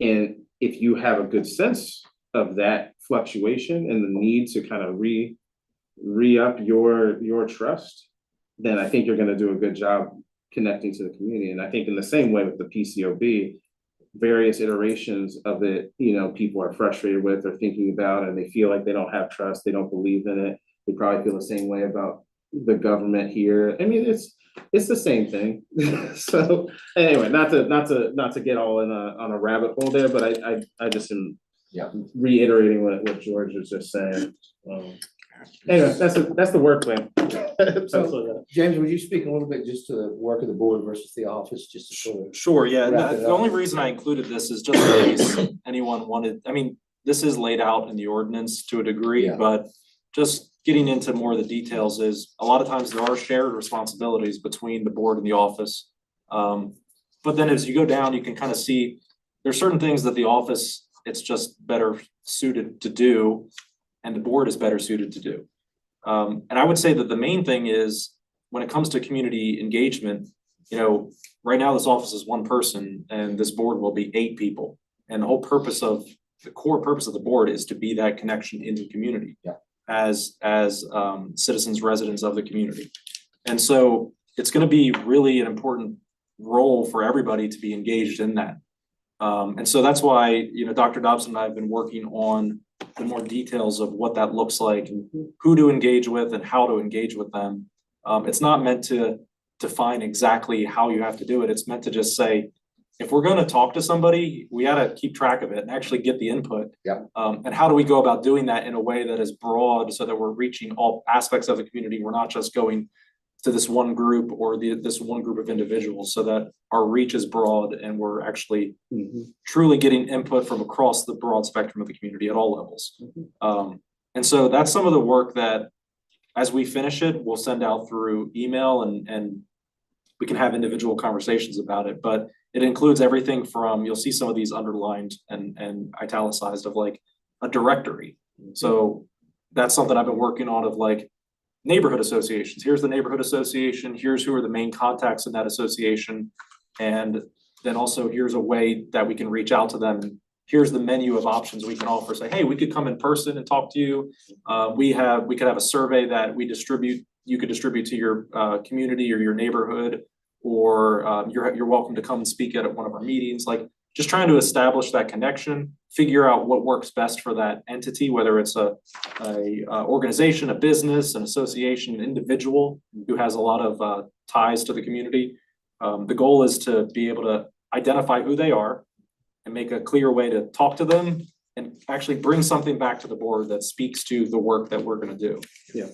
And if you have a good sense of that fluctuation and the need to kind of re-up your trust, then I think you're gonna do a good job connecting to the community. And I think in the same way with the PCOB, various iterations of it, people are frustrated with or thinking about, and they feel like they don't have trust, they don't believe in it. They probably feel the same way about the government here. I mean, it's the same thing. So anyway, not to get all in on a rabbit hole there, but I just am reiterating what George was just saying. Anyway, that's the work plan. So, James, would you speak a little bit just to the work of the board versus the office, just to sort of. Sure, yeah, Wrap it the up. only reason I included this is just in case anyone wanted, this is laid out in the ordinance to a degree, Yeah. but just getting into more of the details is, a lot of times there are shared responsibilities between the board and the office. But then as you go down, you can kind of see, there's certain things that the office, it's just better suited to do, and the board is better suited to do. And I would say that the main thing is, when it comes to community engagement, right now this office is one person and this board will be 8 people. And the core purpose of the board is to be that connection into the community. Yeah. As citizens, residents of the community. And so it's gonna be really an important role for everybody to be engaged in that. And so that's why, Dr. Dobson and I have been working on the more details of what that looks like, and who to engage with and how to engage with them. It's not meant to define exactly how you have to do it. It's meant to just say, if we're gonna talk to somebody, we gotta keep track of it and actually get the input. Yeah. And how do we go about doing that in a way that is broad, so that we're reaching all aspects of the community? We're not just going to this one group or this one group of individuals, so that our reach is broad and we're actually truly getting input from across the broad spectrum of the community at all levels. And so that's some of the work that, as we finish it, we'll send out through email, and we can have individual conversations about it. But it includes everything from, you'll see some of these underlined and italicized, of like a directory. So that's something I've been working on, of like neighborhood associations. Here's the neighborhood association. Here's who are the main contacts in that association. And then also here's a way that we can reach out to them. Here's the menu of options we can offer. Say, hey, we could come in person and talk to you. We could have a survey that we distribute. You could distribute to your community or your neighborhood, or you're welcome to come and speak at one of our meetings, like just trying to establish that connection, figure out what works best for that entity, whether it's a organization, a business, an association, an individual who has a lot of ties to the community. The goal is to be able to identify who they are and make a clear way to talk to them and actually bring something back to the board that speaks to the work that we're gonna do. Yeah.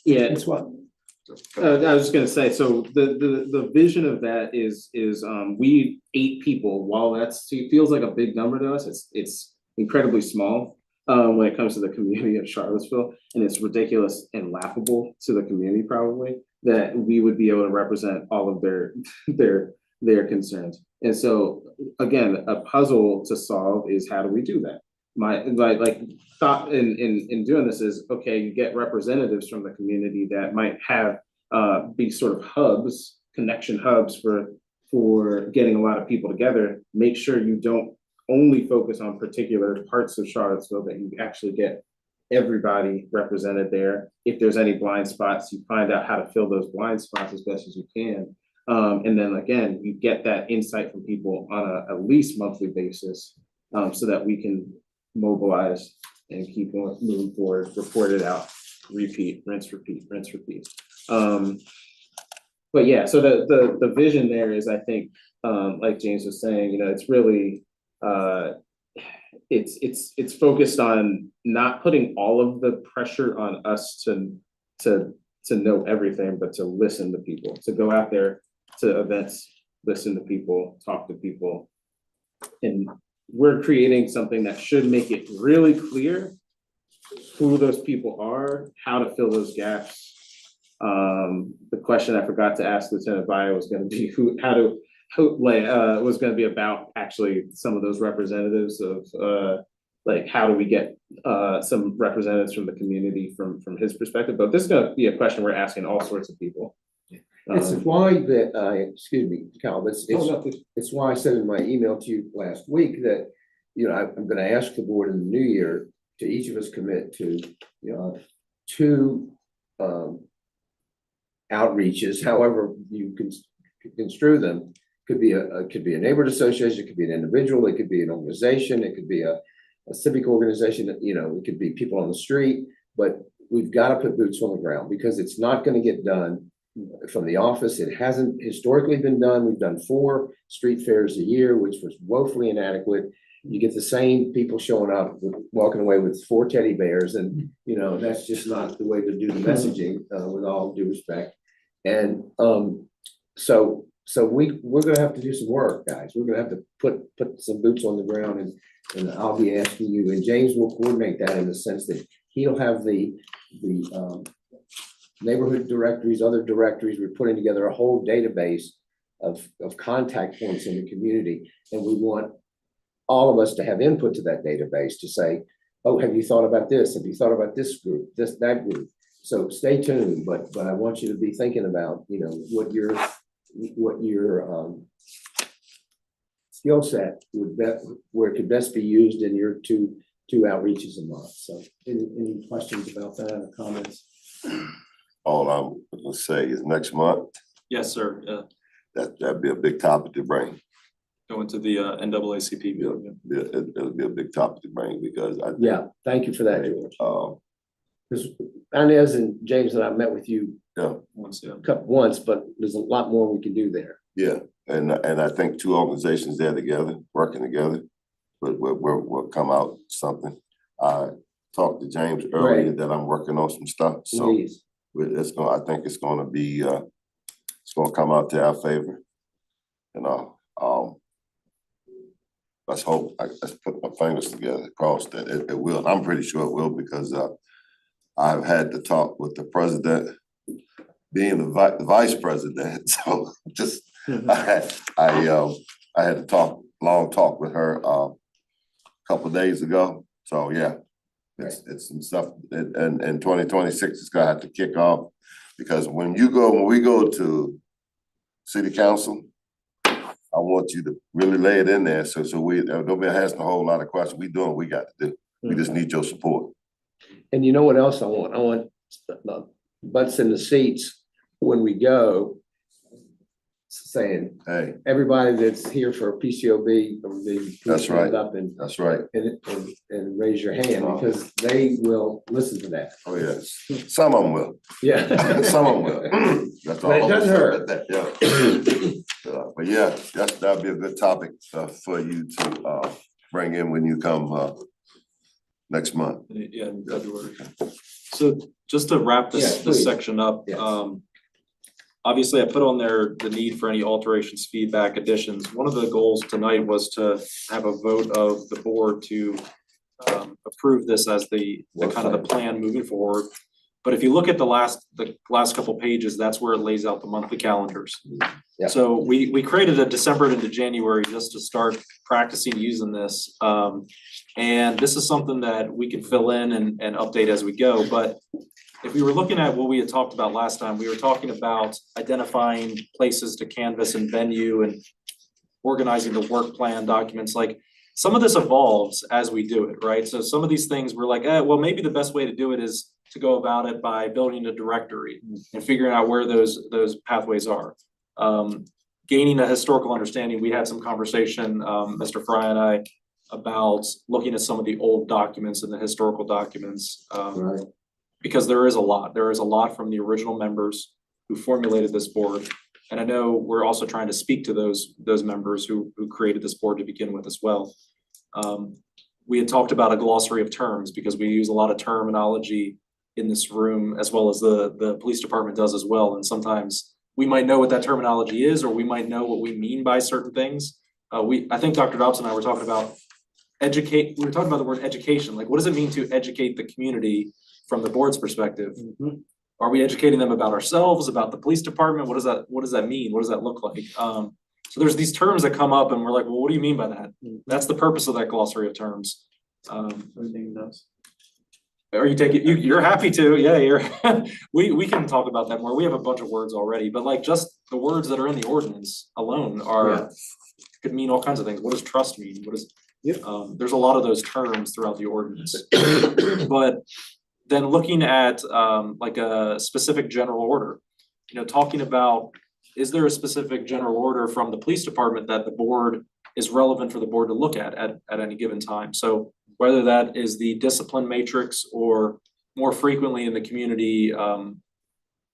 Yeah, it's what, I was just gonna say, so the vision of that is we 8 people, while it feels like a big number to us, it's incredibly small when it comes to the community of Charlottesville, and it's ridiculous and laughable to the community probably that we would be able to represent all of their concerns. And so again, a puzzle to solve is how do we do that? My thought in doing this is, okay, you get representatives from the community that might have be sort of hubs, connection hubs for getting a lot of people together. Make sure you don't only focus on particular parts of Charlottesville, that you actually get everybody represented there. If there's any blind spots, you find out how to fill those blind spots as best as you can. And then again, you get that insight from people on a at least monthly basis, so that we can mobilize and keep on moving forward, report it out, repeat, rinse, repeat, rinse, repeat. But yeah, so the vision there is, I think, like James was saying, it's really, it's focused on not putting all of the pressure on us to know everything, but to listen to people, to go out there to events, listen to people, talk to people. And we're creating something that should make it really clear who those people are, how to fill those gaps. The question I forgot to ask Lieutenant Bio was going to be was going to be about actually some of those representatives of how do we get some representatives from the community from his perspective. But this is going to be a question we're asking all sorts of people. it's why that excuse me, Cal, it's why I said in my email to you last week that, I'm gonna ask the board in the new year to each of us commit to, 2 outreaches, however you can construe them. Could be a neighborhood association, it could be an individual, it could be an organization, it could be a civic organization, it could be people on the street, but we've got to put boots on the ground because it's not going to get done from the office. It hasn't historically been done. We've done 4 street fairs a year, which was woefully inadequate. You get the same people showing up, walking away with 4 teddy bears, and that's just not the way to do the messaging, with all due respect. And so we're gonna have to do some work, guys. We're gonna have to put some boots on the ground, and I'll be asking you, and James will coordinate that in the sense that he'll have the neighborhood directories, other directories. We're putting together a whole database of contact points in the community, and we want all of us to have input to that database to say, oh, have you thought about this? Have you thought about this group, that group? So stay tuned, but I want you to be thinking about, what your skill set where it could best be used in your two outreaches a month. So any questions about that or comments? All I'm gonna say is next month, Yes, sir. that'd be a big topic to bring. Going to the NAACP meeting. It'll be a big topic to bring because I think, Yeah, thank you for that, George. um, Because Inez and James and I met with you once, but there's a lot more we can do there. yeah, and I think 2 organizations there together, working together, will come out something. I talked to James earlier that I'm working on some stuff, so Please. I think it's gonna be, it's gonna come out to our favor. Let's hope, let's put my fingers together, cross that it will. And I'm pretty sure it will because I've had to talk with the president, being the vice president. So just I had to long talk with her a couple of days ago. So yeah, it's some stuff. And 2026 is gonna have to kick off because when we go to city council, I want you to really lay it in there. So we nobody has a whole lot of questions. We doing what we got to do. We just need your support. And you know what else I want? I want butts in the seats when we go, saying, Hey, everybody that's here for PCOB, please That's right. stand up that's right. and raise your hand, because they will listen to that. Oh, yes. Some of them will. Yeah. Some of them will. That's all. But it I'm gonna doesn't say hurt. about that, yeah. But yeah, that'd be a good topic for you to bring in when you come next month. Yeah, in February. So just to wrap Yeah, this please. section up, Yes. obviously I put on there the need for any alterations, feedback, additions. One of the goals tonight was to have a vote of the board to approve this as the kind of the plan moving forward. But if you look at the last couple pages, that's where it lays out the monthly calendars. Yeah. So we created a December into January just to start practicing using this. And this is something that we can fill in and update as we go. But if we were looking at what we had talked about last time, we were talking about identifying places to canvas and venue and organizing the work plan documents. Like, some of this evolves as we do it, right? So some of these things we're like, well, maybe the best way to do it is to go about it by building a directory and figuring out where those pathways are. Gaining a historical understanding, we had some conversation, Mr. Fry and I, about looking at some of the old documents and the historical documents. Right. Because there is a lot from the original members who formulated this board. And I know we're also trying to speak to those members who created this board to begin with as well. We had talked about a glossary of terms because we use a lot of terminology in this room, as well as the police department does as well. And sometimes we might know what that terminology is, or we might know what we mean by certain things. I think Dr. Dobson and I were talking about we were talking about the word education. Like, what does it mean to educate the community from the board's perspective? Mhm. Are we educating them about ourselves, about the police department? What does that mean? What does that look like? So there's these terms that come up and we're like, well, what do you mean by that? That's the purpose of that glossary of terms. Everything does. Or you take it, you're happy to, yeah, we can talk about that more. We have a bunch of words already, but like just the words that are in the ordinance alone could mean all kinds of things. What does trust mean? What is, there's a lot of those terms throughout the ordinance. But then looking at like a specific general order, talking about, is there a specific general order from the police department that the board is relevant for the board to look at any given time? So whether that is the discipline matrix, or more frequently in the community,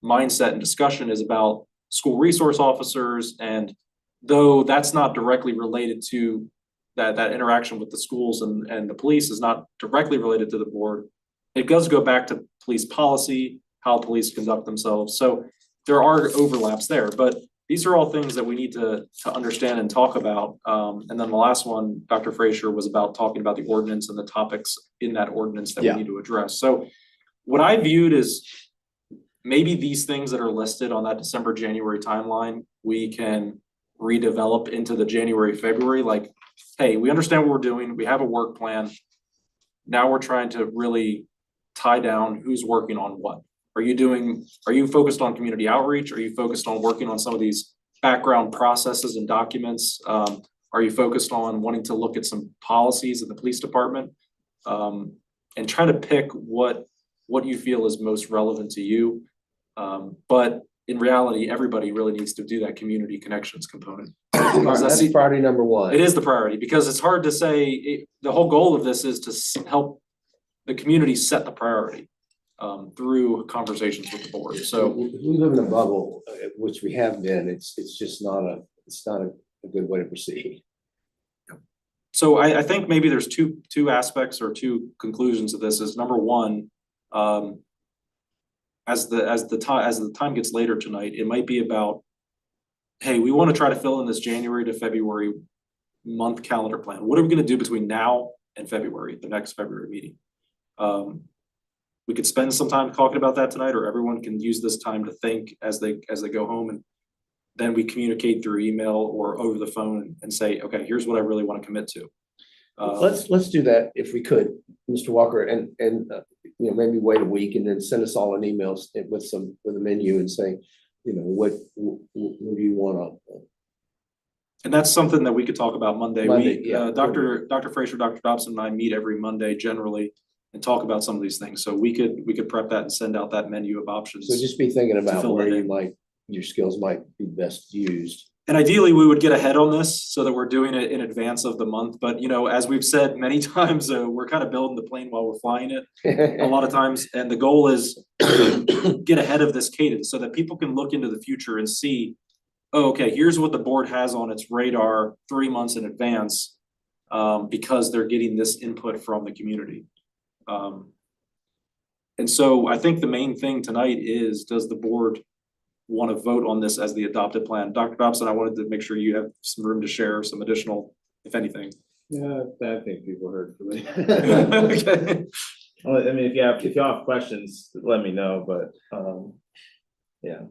mindset and discussion is about school resource officers. And though that's not directly related to that interaction with the schools and the police is not directly related to the board, it does go back to police policy, how police conduct themselves. So there are overlaps there, but these are all things that we need to understand and talk about. And then the last one, Dr. Frazier, was about talking about the ordinance and the topics in that ordinance that we need to address. So what I viewed is maybe these things that are listed on that December, January timeline, we can redevelop into the January, February, like, hey, we understand what we're doing. We have a work plan. Now we're trying to really tie down who's working on what. Are you focused on community outreach? Are you focused on working on some of these background processes and documents? Are you focused on wanting to look at some policies in the police department? And trying to pick what you feel is most relevant to you. But in reality, everybody really needs to do that community connections component. That's priority number one. It is the priority, because it's hard to say, the whole goal of this is to help the community set the priority through conversations with the board. So we live in a bubble, which we have been. It's just not a good way to proceed. So I think maybe there's two aspects or two conclusions of this. Is number one, as the time gets later tonight, it might be about, hey, we want to try to fill in this January to February month calendar plan. What are we going to do between now and February, the next February meeting? We could spend some time talking about that tonight, or everyone can use this time to think as they go home, and then we communicate through email or over the phone and say, okay, here's what I really want to commit to. Let's do that if we could, Mr. Walker, and maybe wait a week and then send us all an email with a menu and say, what do you want to? And that's something that we could talk about Monday. Yeah. Dr. Frazier, Dr. Dobson and I meet every Monday generally and talk about some of these things. So we could prep that and send out that menu of options. So just be thinking about where you might your skills might be best used. And ideally, we would get ahead on this so that we're doing it in advance of the month. But, as we've said many times, we're kind of building the plane while we're flying it a lot of times. And the goal is to get ahead of this cadence so that people can look into the future and see, oh, okay, here's what the board has on its radar 3 months in advance, because they're getting this input from the community. And so I think the main thing tonight is, does the board want to vote on this as the adopted plan? Dr. Dobson, I wanted to make sure you have some room to share some additional, if anything. Yeah, I think people heard from me. Okay. Well, I mean, if y'all have questions, let me know, but, yeah.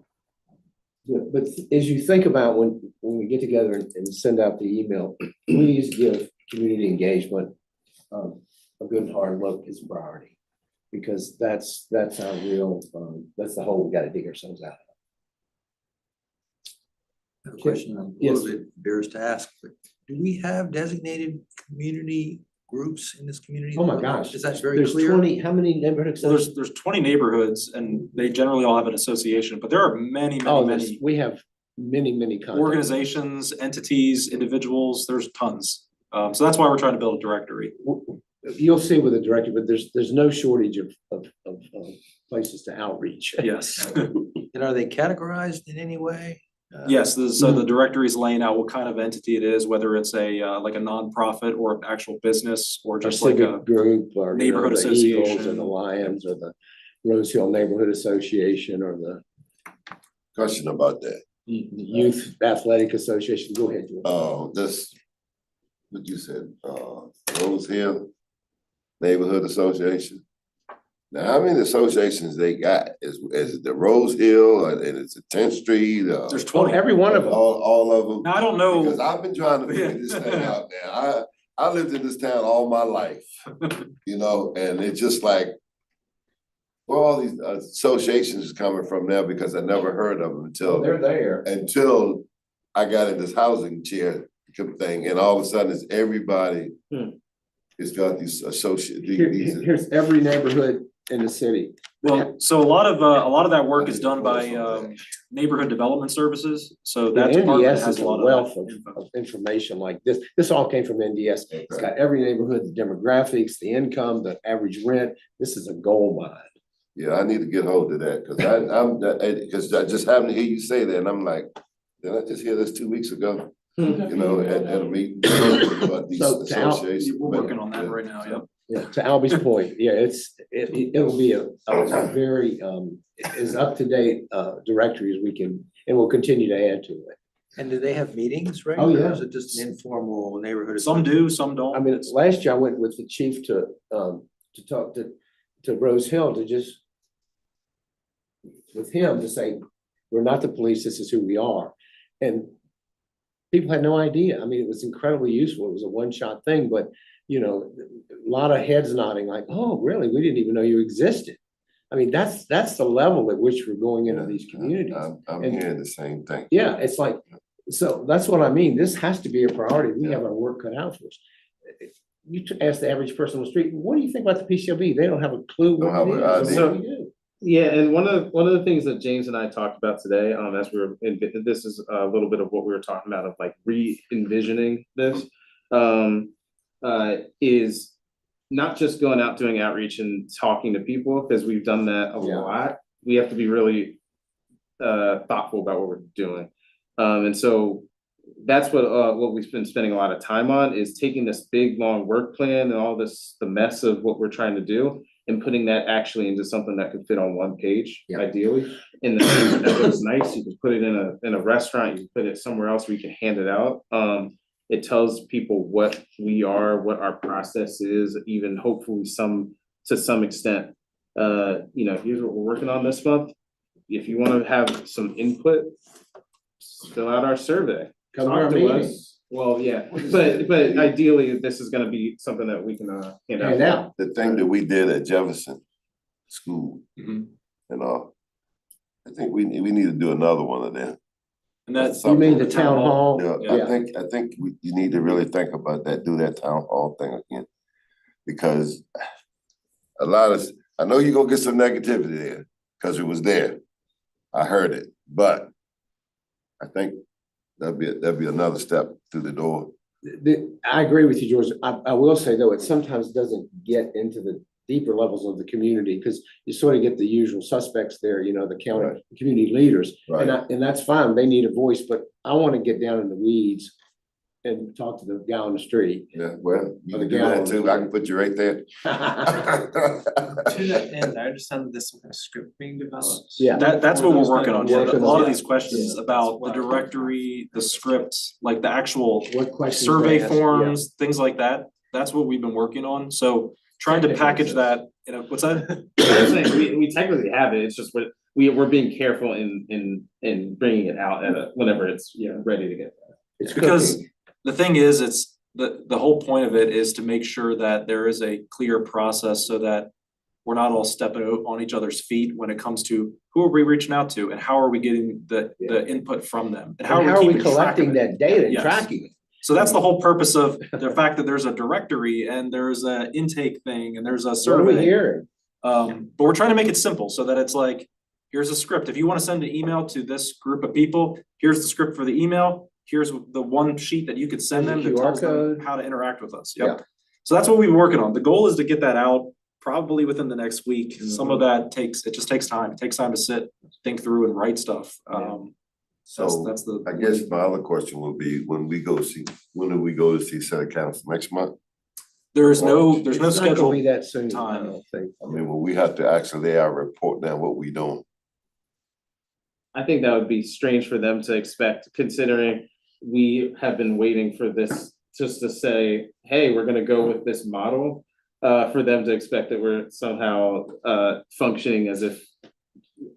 Yeah, but as you think about when we get together and send out the email, please give community engagement a good hard look as a priority. Because that's our real, that's the hole we gotta dig ourselves out of. I have a question, a Yes. little bit embarrassed to ask, but do we have designated community groups in this community? Oh my gosh. Is that very There's clear? 20, how many neighborhood So associations? there's 20 neighborhoods and they generally all have an association, but there are many, Oh, many we have many contact. organizations, entities, individuals, there's tons. So that's why we're trying to build a directory. You'll see with the director, but there's no shortage of places to outreach. Yes. And are they categorized in any way? Yes, so the directory is laying out what kind of entity it is, whether it's a like a nonprofit or an actual business or Or just like civic a group or neighborhood the Eagles or association. the Lions or the Rose Hill Neighborhood Association or the Question about that. Youth Athletic Association. Go ahead. George. This, what you said, Rose Hill Neighborhood Association. Now, how many associations they got? Is it the Rose Hill and it's the 10th Street? There's Oh, 20. every one of them. All of them? Now, I don't know. Because I've been trying to figure this thing out now. I lived in this town all my life, and it's just like, where all these associations coming from now, because I never heard of them until I got in this housing chair thing, and all of a sudden it's everybody has got these Here's every neighborhood in the city. Well, so a lot of that work is done by neighborhood development services. So Yeah, that department NDS has is a a lot wealth of of information like this. This all came from NDS. It's got every neighborhood, the demographics, the income, the average rent. This is a gold mine. Yeah, I need to get hold of that, because I just happened to hear you say that, and I'm like, did I just hear this 2 weeks ago? At a meeting. About these So, associations. We're working on that right now, yep. Yeah, to Albie's point, yeah, it'll be a very as up-to-date directory as we can, and we'll continue to add to it. And do they have meetings, right? Oh, yeah. Or is it just an informal neighborhood? Some do, some don't. I mean, last year I went with the chief to talk to Rose Hill to just with him to say, we're not the police, this is who we are. And people had no idea. I mean, it was incredibly useful. It was a one-shot thing, but a lot of heads nodding like, oh, really? We didn't even know you existed. I mean, that's the level at which we're going into these communities. I'm And- hearing the same thing. Yeah, it's like, so that's what I mean. This has to be a priority. We have our work cut out for us. You ask the average person on the street, what do you think about the PCLB? They don't have a clue Don't what have it an is. idea. What do we do? Yeah, and one of the things that James and I talked about today, as we were, and this is a little bit of what we were talking about of like re-envisioning this, is not just going out doing outreach and talking to people, because we've done that a Yeah. lot. We have to be really thoughtful about what we're doing. And so that's what we've been spending a lot of time on, is taking this big, long work plan and all this, the mess of what we're trying to do, and putting that actually into something that could fit on one page, Yeah. ideally. And then that looks nice, you can put it in a restaurant, you can put it somewhere else where you can hand it out. It tells people what we are, what our process is, even hopefully to some extent. Here's what we're working on this month. If you want to have some input, fill out our survey. Come to Talk our to meeting. us. Well, yeah, but ideally, this is gonna be something that we can hand And out. now, The thing that we did at Jefferson School Mhm. and all, I think we need to do another one of them. And that's. you mean the town hall? Yeah, I think you need to really think about that, do that town hall thing again. Because I know you're gonna get some negativity there, because it was there. I heard it, but I think that'd be another step through the door. I agree with you, George. I will say though, it sometimes doesn't get into the deeper levels of the community because you sort of get the usual suspects there, you know, the county, Right. community leaders. Right. And that's fine. They need a voice, but I want to get down in the weeds and talk to the guy on the street. Yeah, well, you Or can the do that gallery. too. I can put you right there. To that end, I understand there's some kind of script being developed. Yeah. That's what we're working on. Yeah, Working a lot on of it. these questions Yeah. about the That's what- directory, the script, like the actual What questions survey they ask, yeah. forms, things like that. That's what we've been working on. So trying to Technical package sense. that, you know, what's that? I'm saying, we technically have it, it's just we're being careful in bringing it out whenever it's, you know, ready to get there. It's Because cooking. the thing is, it's the whole point of it is to make sure that there is a clear process so that we're not all stepping on each other's feet when it comes to who are we reaching out to and how are we getting the input from them? And how are we keeping track of collecting it? that data and Yes. tracking it? So that's the whole purpose of the fact that there's a directory and there's a intake thing and there's a What are we survey. hearing? But we're trying to make it simple so that it's like, here's a script. If you want to send an email to this group of people, here's the script for the email. Here's the one sheet that you could send them that QR tells them code. how to interact with us. Yeah. Yep. So that's what we've been working on. The goal is to get that out probably within the next week. Some of that just takes time. It takes time to sit, think through and write stuff. So That's the. I guess my other question would be, when do we go to see Senate Council next month? There's no It's not gonna schedule. be that soon, I time. don't think. I mean, when we have to actually lay our report down what we doing. I think that would be strange for them to expect, considering we have been waiting for this, just to say, hey, we're gonna go with this model. For them to expect that we're somehow functioning as if,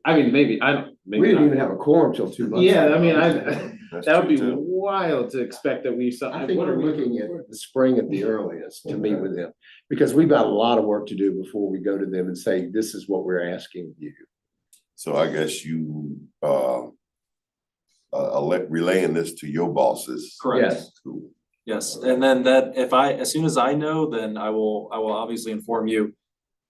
I mean, maybe, I don't, We maybe didn't even not. have a quorum till 2 months. Yeah, ago. I mean, That's that would be true, too. wild to expect that we. I think we're looking at the spring at the earliest to meet with them, because we've got a lot of work to do before we go to them and say, this is what we're asking you. So I guess you relaying this to your bosses. Correct. Yes. Cool. Yes, and then that, as soon as I know, then I will obviously inform you.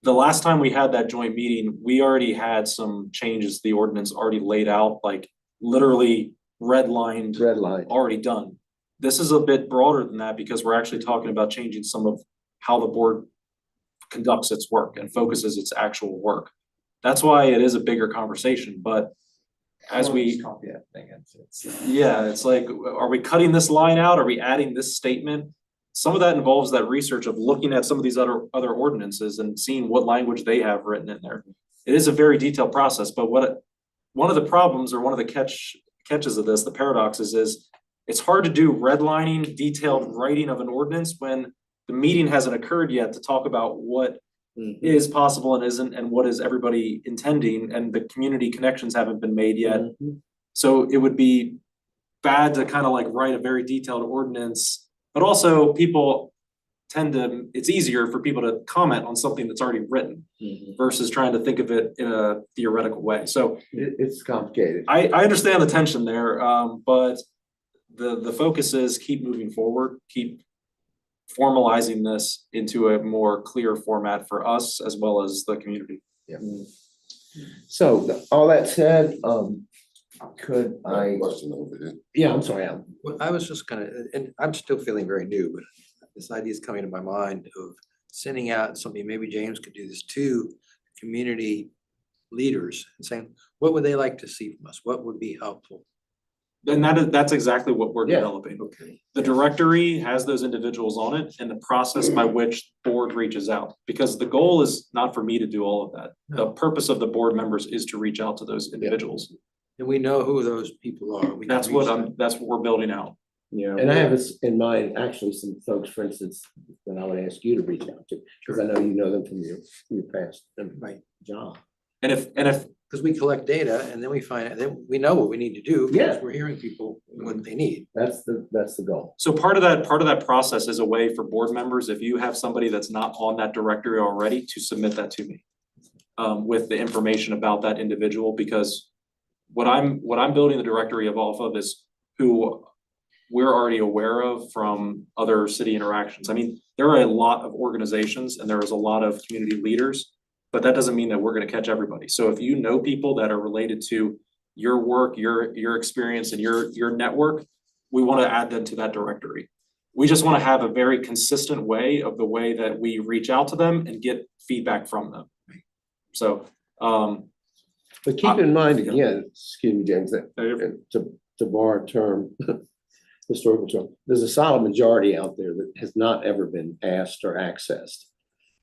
The last time we had that joint meeting, we already had some changes, the ordinance already laid out, like literally redlined, Red line. already done. This is a bit broader than that because we're actually talking about changing some of how the board conducts its work and focuses its actual work. That's why it is a bigger conversation, but as we. Just copy that thing, it's. Yeah, it's like, are we cutting this line out? Are we adding this statement? Some of that involves that research of looking at some of these other ordinances and seeing what language they have written in there. It is a very detailed process, but one of the problems or one of the catches of this, the paradoxes is it's hard to do redlining, detailed writing of an ordinance when the meeting hasn't occurred yet to talk about what is possible and isn't, and what is everybody intending, and the community connections haven't been made yet. So it would be bad to kind of like write a very detailed ordinance, but also people it's easier for people to comment on something that's already written versus trying to think of it in a theoretical way. So It's complicated. I understand the tension there, but the focus is keep moving forward, keep formalizing this into a more clear format for us as well as the community. So all that said, could I, Question over here. yeah, I'm sorry, Alan. Well, I was just gonna, and I'm still feeling very new, but this idea is coming to my mind of sending out something, maybe James could do this too, community leaders and saying, what would they like to see from us? What would be helpful? And that's exactly what we're Yeah. developing. Okay. The directory has those individuals on it and the process by which board reaches out, because the goal is not for me to do all of that. The purpose of the board members is to reach out to those individuals. And we know who those people are. We can That's what reach them. that's what we're building out. Yeah. And I have this in mind, actually, some folks, for instance, that I would ask you to reach out to, because I know you know them from your past job. And if Because we collect data and then we find, then we know what we need to do. Yeah. Because we're hearing people what they need. That's the goal. So part of that process is a way for board members, if you have somebody that's not on that directory already, to submit that to me. With the information about that individual, because what I'm building the directory off of is who we're already aware of from other city interactions. I mean, there are a lot of organizations and there is a lot of community leaders, but that doesn't mean that we're gonna catch everybody. So if you know people that are related to your work, your experience and your network, we want to add them to that directory. We just want to have a very consistent way of the way that we reach out to them and get feedback from them. So, But keep in mind, yeah. again, excuse me, James, that to borrow a term, historical term, there's a solid majority out there that has not ever been asked or accessed.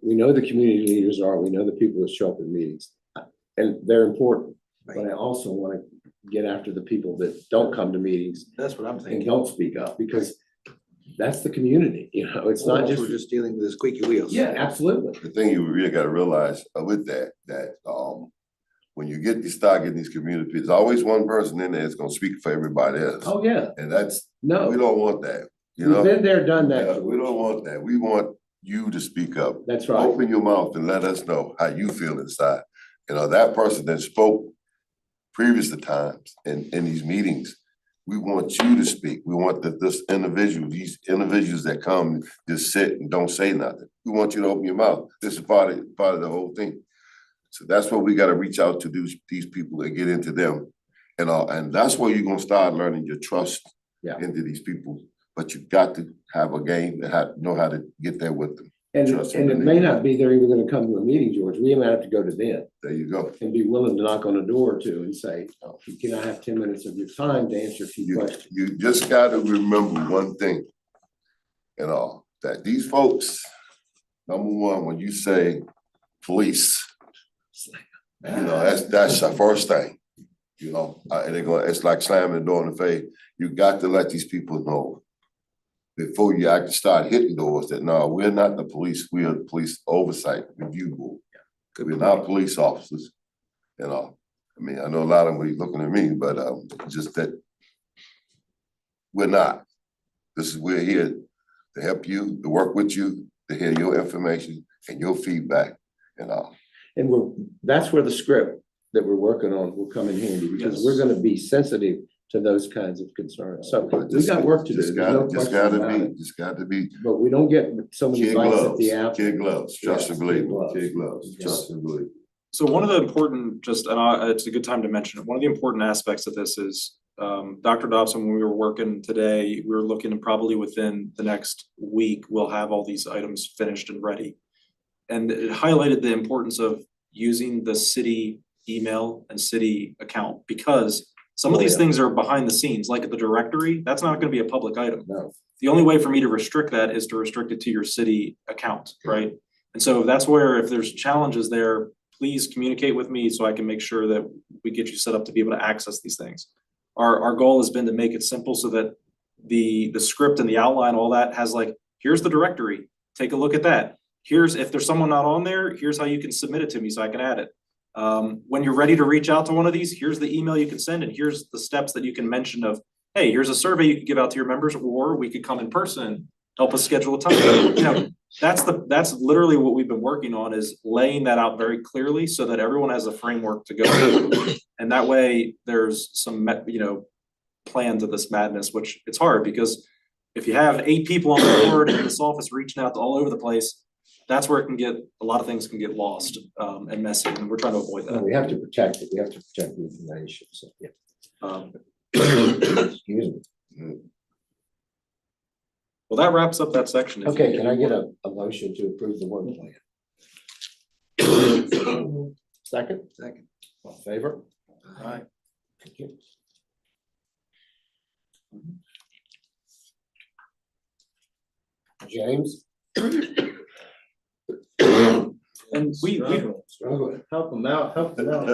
We know the community leaders are, we know the people that show up in meetings, and they're important. But I also want to get after the people that don't come to meetings That's what I'm and thinking. don't speak up, because that's the community, you know, it's not We're just. just dealing with the squeaky wheels. Yeah, absolutely. The thing you really gotta realize with that, when you start getting these communities, there's always one person in there that's gonna speak for everybody else. Oh, yeah, And we no, don't want that, you we've know? been there, done Yeah, that. we don't want that. We want you to speak up. That's right. Open your mouth and let us know how you feel inside. You know, that person that spoke previous to times in these meetings, we want you to speak. We want these individuals that come, just sit and don't say nothing. We want you to open your mouth. This is part of the whole thing. So that's what we gotta reach out to these people and get into them. And that's where you're gonna start learning your trust into these people. But you got to have a game and know how to get there with them. And Trust it them. may not be they're even gonna come to a meeting, George. We might have to go to them There you go. and be willing to knock on a door or two and say, oh, can I have 10 minutes of your time to answer a few questions? You just gotta remember one thing, that these folks, number one, when you say police, that's the first thing, and it's like slamming the door in the face. You got to let these people know before you actually start hitting doors that, no, we're not the police, we are the police oversight review board. We're not police officers, I mean, I know a lot of them are looking at me, but just that we're not. We're here to help you, to work with you, to hear your information and your feedback and all. And that's where the script that we're working on will come in handy, because Yes. we're gonna be sensitive to those kinds of concerns. So we got work to do. There's no question about it. Just gotta be But we don't get so many kid bites at gloves, the apple. kid gloves, trust and believe, gloves. kid gloves, trust and believe. So one of the important, it's a good time to mention it, one of the important aspects of this is, Dr. Dobson, when we were working today, we were looking at probably within the next week, we'll have all these items finished and ready. And it highlighted the importance of using the city email and city account, because some of these things are behind the scenes, like the directory, that's not gonna be a public item. No. The only way for me to restrict that is to restrict it to your city account, right? And so that's where, if there's challenges there, please communicate with me so I can make sure that we get you set up to be able to access these things. Our goal has been to make it simple so that the script and the outline, all that has like, here's the directory, take a look at that. If there's someone not on there, here's how you can submit it to me so I can add it. When you're ready to reach out to one of these, here's the email you can send, and here's the steps that you can mention of, hey, here's a survey you could give out to your members, or we could come in person, help us schedule a time. That's literally what we've been working on, is laying that out very clearly so that everyone has a framework to go through. And that way there's some, plan to this madness, which it's hard because if you have 8 people on the board in this office reaching out to all over the place, that's where a lot of things can get lost and messy, and we're trying to avoid No, that. we have to protect it. We have to protect the information, so, yeah. Excuse me. Well, that wraps up that section. Okay, can I get a motion to approve the work plan? Second? Second. All in favor? Aye. Thank you. James? And we Struggling. Help them out, help them out.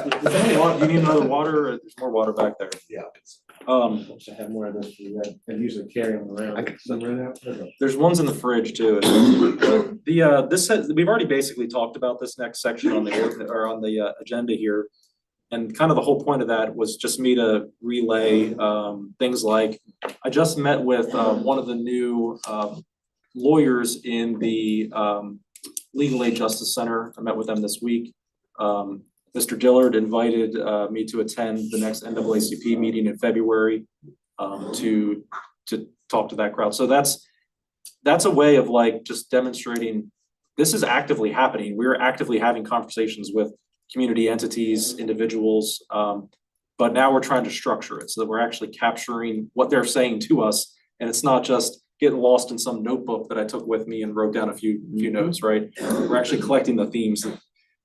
Is there any water? Do you need another water? There's more water back there. Yeah. Wish I had more of this, I usually carry them around. I got somewhere now. There's ones in the fridge too. We've already basically talked about this next section on the agenda here. And kind of the whole point of that was just me to relay things like, I just met with one of the new lawyers in the Legal Aid Justice Center. I met with them this week. Mr. Dillard invited me to attend the next NAACP meeting in February to talk to that crowd. So that's a way of like just demonstrating this is actively happening. We're actively having conversations with community entities, individuals. But now we're trying to structure it so that we're actually capturing what they're saying to us. And it's not just getting lost in some notebook that I took with me and wrote down a few notes, right? We're actually collecting the themes.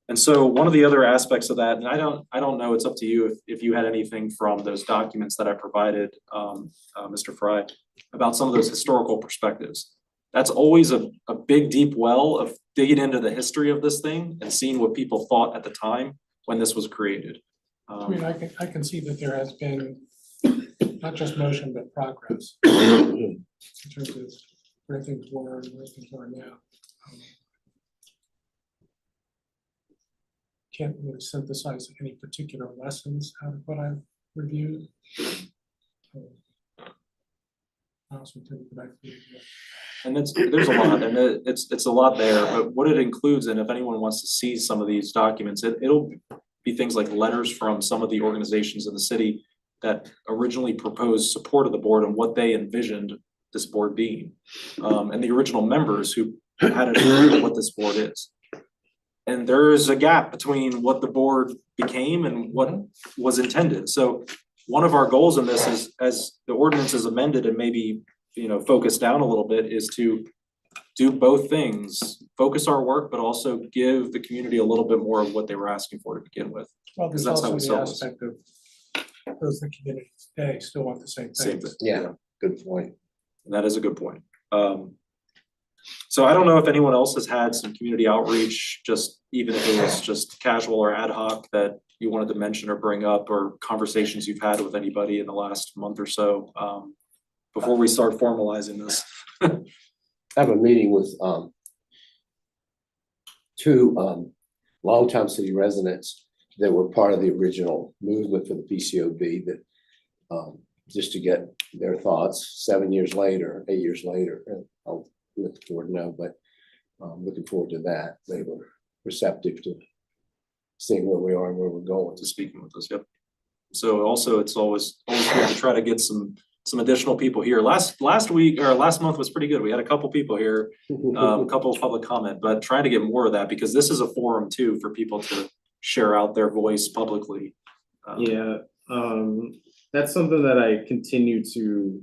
And so one of the other aspects of that, and I don't know, it's up to you if you had anything from those documents that I provided, Mr. Fry, about some of those historical perspectives. That's always a big, deep well of digging into the history of this thing and seeing what people thought at the time when this was created. I mean, I can see that there has been not just motion, but progress in terms of where things were and where things are now. Can't really synthesize any particular lessons out of what I've reviewed. I also think that I feel that And there's a lot, and it's a lot there, but what it includes, and if anyone wants to see some of these documents, it'll be things like letters from some of the organizations in the city that originally proposed support of the board and what they envisioned this board being. And the original members who had an idea of what this board is. And there is a gap between what the board became and what was intended. So one of our goals in this is, as the ordinance is amended and maybe, focus down a little bit, is to do both things, focus our work, but also give the community a little bit more of what they were asking for to begin with. well, there's That's how also we the sell this. aspect of those in the community today still want the same Same things. Yeah, good point. And that is a good point. So I don't know if anyone else has had some community outreach, just even if it was just casual or ad hoc, that you wanted to mention or bring up, or conversations you've had with anybody in the last month or so, before we start formalizing this. I have a meeting with two longtime city residents that were part of the original movement for the PCOB, that just to get their thoughts 7 years later, 8 years later. And I'll let the board know, but looking forward to that. They were receptive to seeing where we are and where we're going. To speaking with us, yep. So also, it's always good to try to get some additional people here. Last week or last month was pretty good. We had a couple people here, a couple of public comment, but trying to get more of that, because this is a forum too for people to share out their voice publicly. Yeah, that's something that I continue to.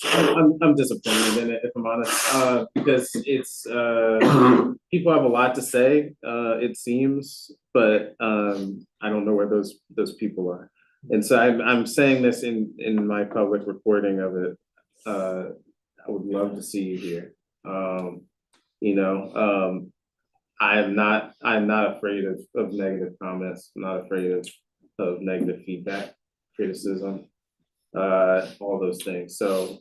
I'm disappointed in it, if I'm honest, because it's people have a lot to say, it seems, but I don't know where those people are. And so I'm saying this in my public reporting of it. I would love to see you here. I'm not afraid of negative comments. I'm not afraid of negative feedback, criticism, all those things. So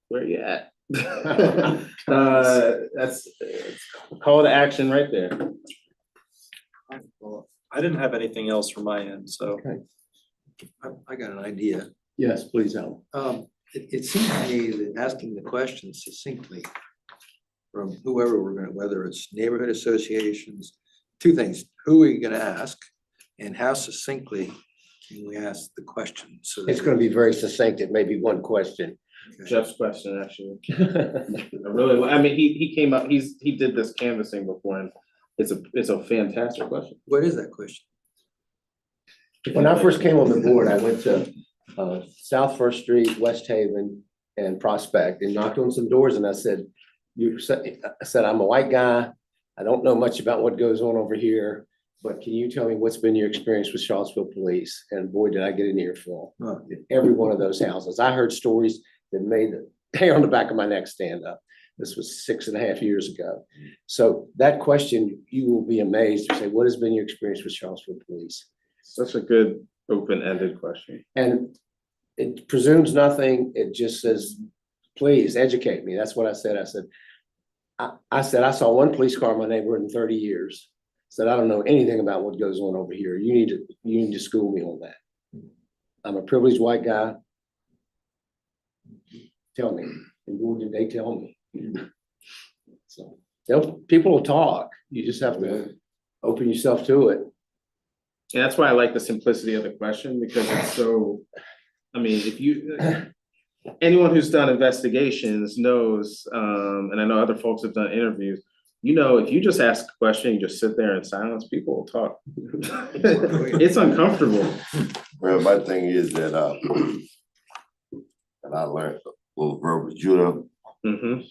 where you at? That's call to action right there. Well, I didn't have anything else from my end, so. Okay. I got an idea. Yes, please, Alan. It seems to me that asking the question succinctly from whoever we're gonna, whether it's neighborhood associations, two things: who are you gonna ask, and how succinctly can we ask the question? So that It's going to be very succinct. It may be one question. Jeff's question, actually. I mean, he came up, he did this canvassing before, and it's a fantastic question. What is that question? When I first came on the board, I went to South First Street, West Haven, and Prospect, and knocked on some doors, and I said, I'm a white guy. I don't know much about what goes on over here, but can you tell me what's been your experience with Charlottesville police? And boy, did I get an earful. Huh. Every one of those houses. I heard stories that made the hair on the back of my neck stand up. This was 6.5 years ago. So that question, you will be amazed to say, what has been your experience with Charlottesville police? Such a good open-ended question. And it presumes nothing. It just says, please educate me. That's what I said. I said, I saw one police car in my neighborhood in 30 years. Said, I don't know anything about what goes on over here. You need to school me on that. I'm a privileged white guy. Tell me. And what did they tell me? So people will talk. You just have to open yourself to it. And that's why I like the simplicity of the question, because it's so, I mean, if you, anyone who's done investigations knows, and I know other folks have done interviews, you know, if you just ask a question, you just sit there in silence, people will talk. It's uncomfortable. Well, my thing is that, and I learned a little verbal judo, Mhm,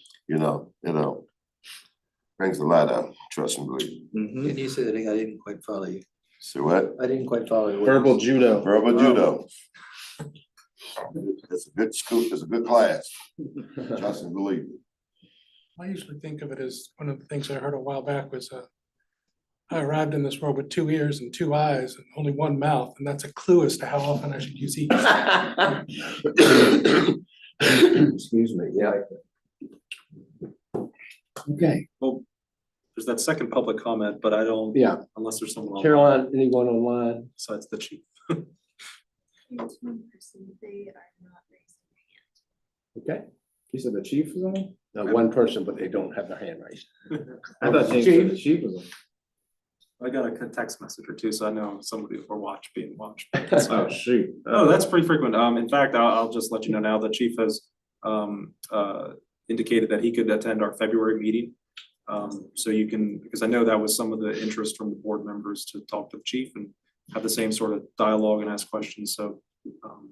brings a lot out, trust and believe. mhm. Can you say that again? I didn't quite follow you. So what? I didn't quite follow you. Verbal judo. Verbal judo. It's a good school, it's a good class, trust and believe. I usually think of it as one of the things I heard a while back was, I arrived in this world with 2 ears and 2 eyes and only 1 mouth, and that's a clue as to how often I should use each. Excuse me, yeah. Okay, Well, there's that second public comment, but I don't, yeah. unless there's someone online Caroline, anyone online? besides the chief. It's one person, they are not raising their hand. Okay, You said the chief was on? now one person, but they don't have their hand raised. I thought James said the chief was on. I got a text message or two, so I know somebody or being watched. Oh, shoot. Oh, that's pretty frequent. In fact, I'll just let you know now, the chief has indicated that he could attend our February meeting. So you can, because I know that was some of the interest from the board members to talk to the chief and have the same sort of dialogue and ask questions. So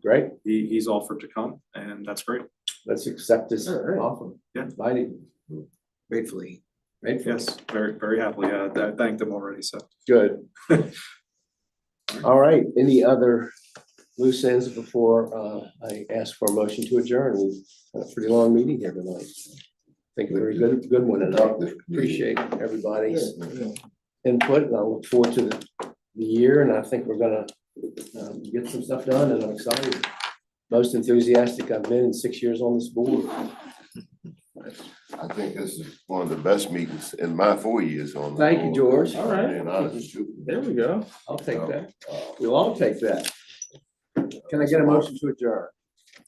Great, he's offered to come, and that's great. let's accept this All right. offer. Yeah. Invited. Gratefully. Grateful. Yes, very, very happily. I thanked him already, so. Good. All right, any other loose ends before I ask for a motion to adjourn? We've had a pretty long meeting here tonight. I think a very good one, and I appreciate everybody's input, and I look forward to the year, and I think we're gonna get some stuff done, and I'm excited. Most enthusiastic I've been in 6 years on this board. I think this is one of the best meetings in my 4 years on. the Thank you, board. George. All right. Being honest with you. There we go. I'll take that. We'll all take that. Can I get a motion to adjourn?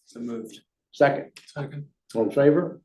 So moved. Second, Second. all in favor?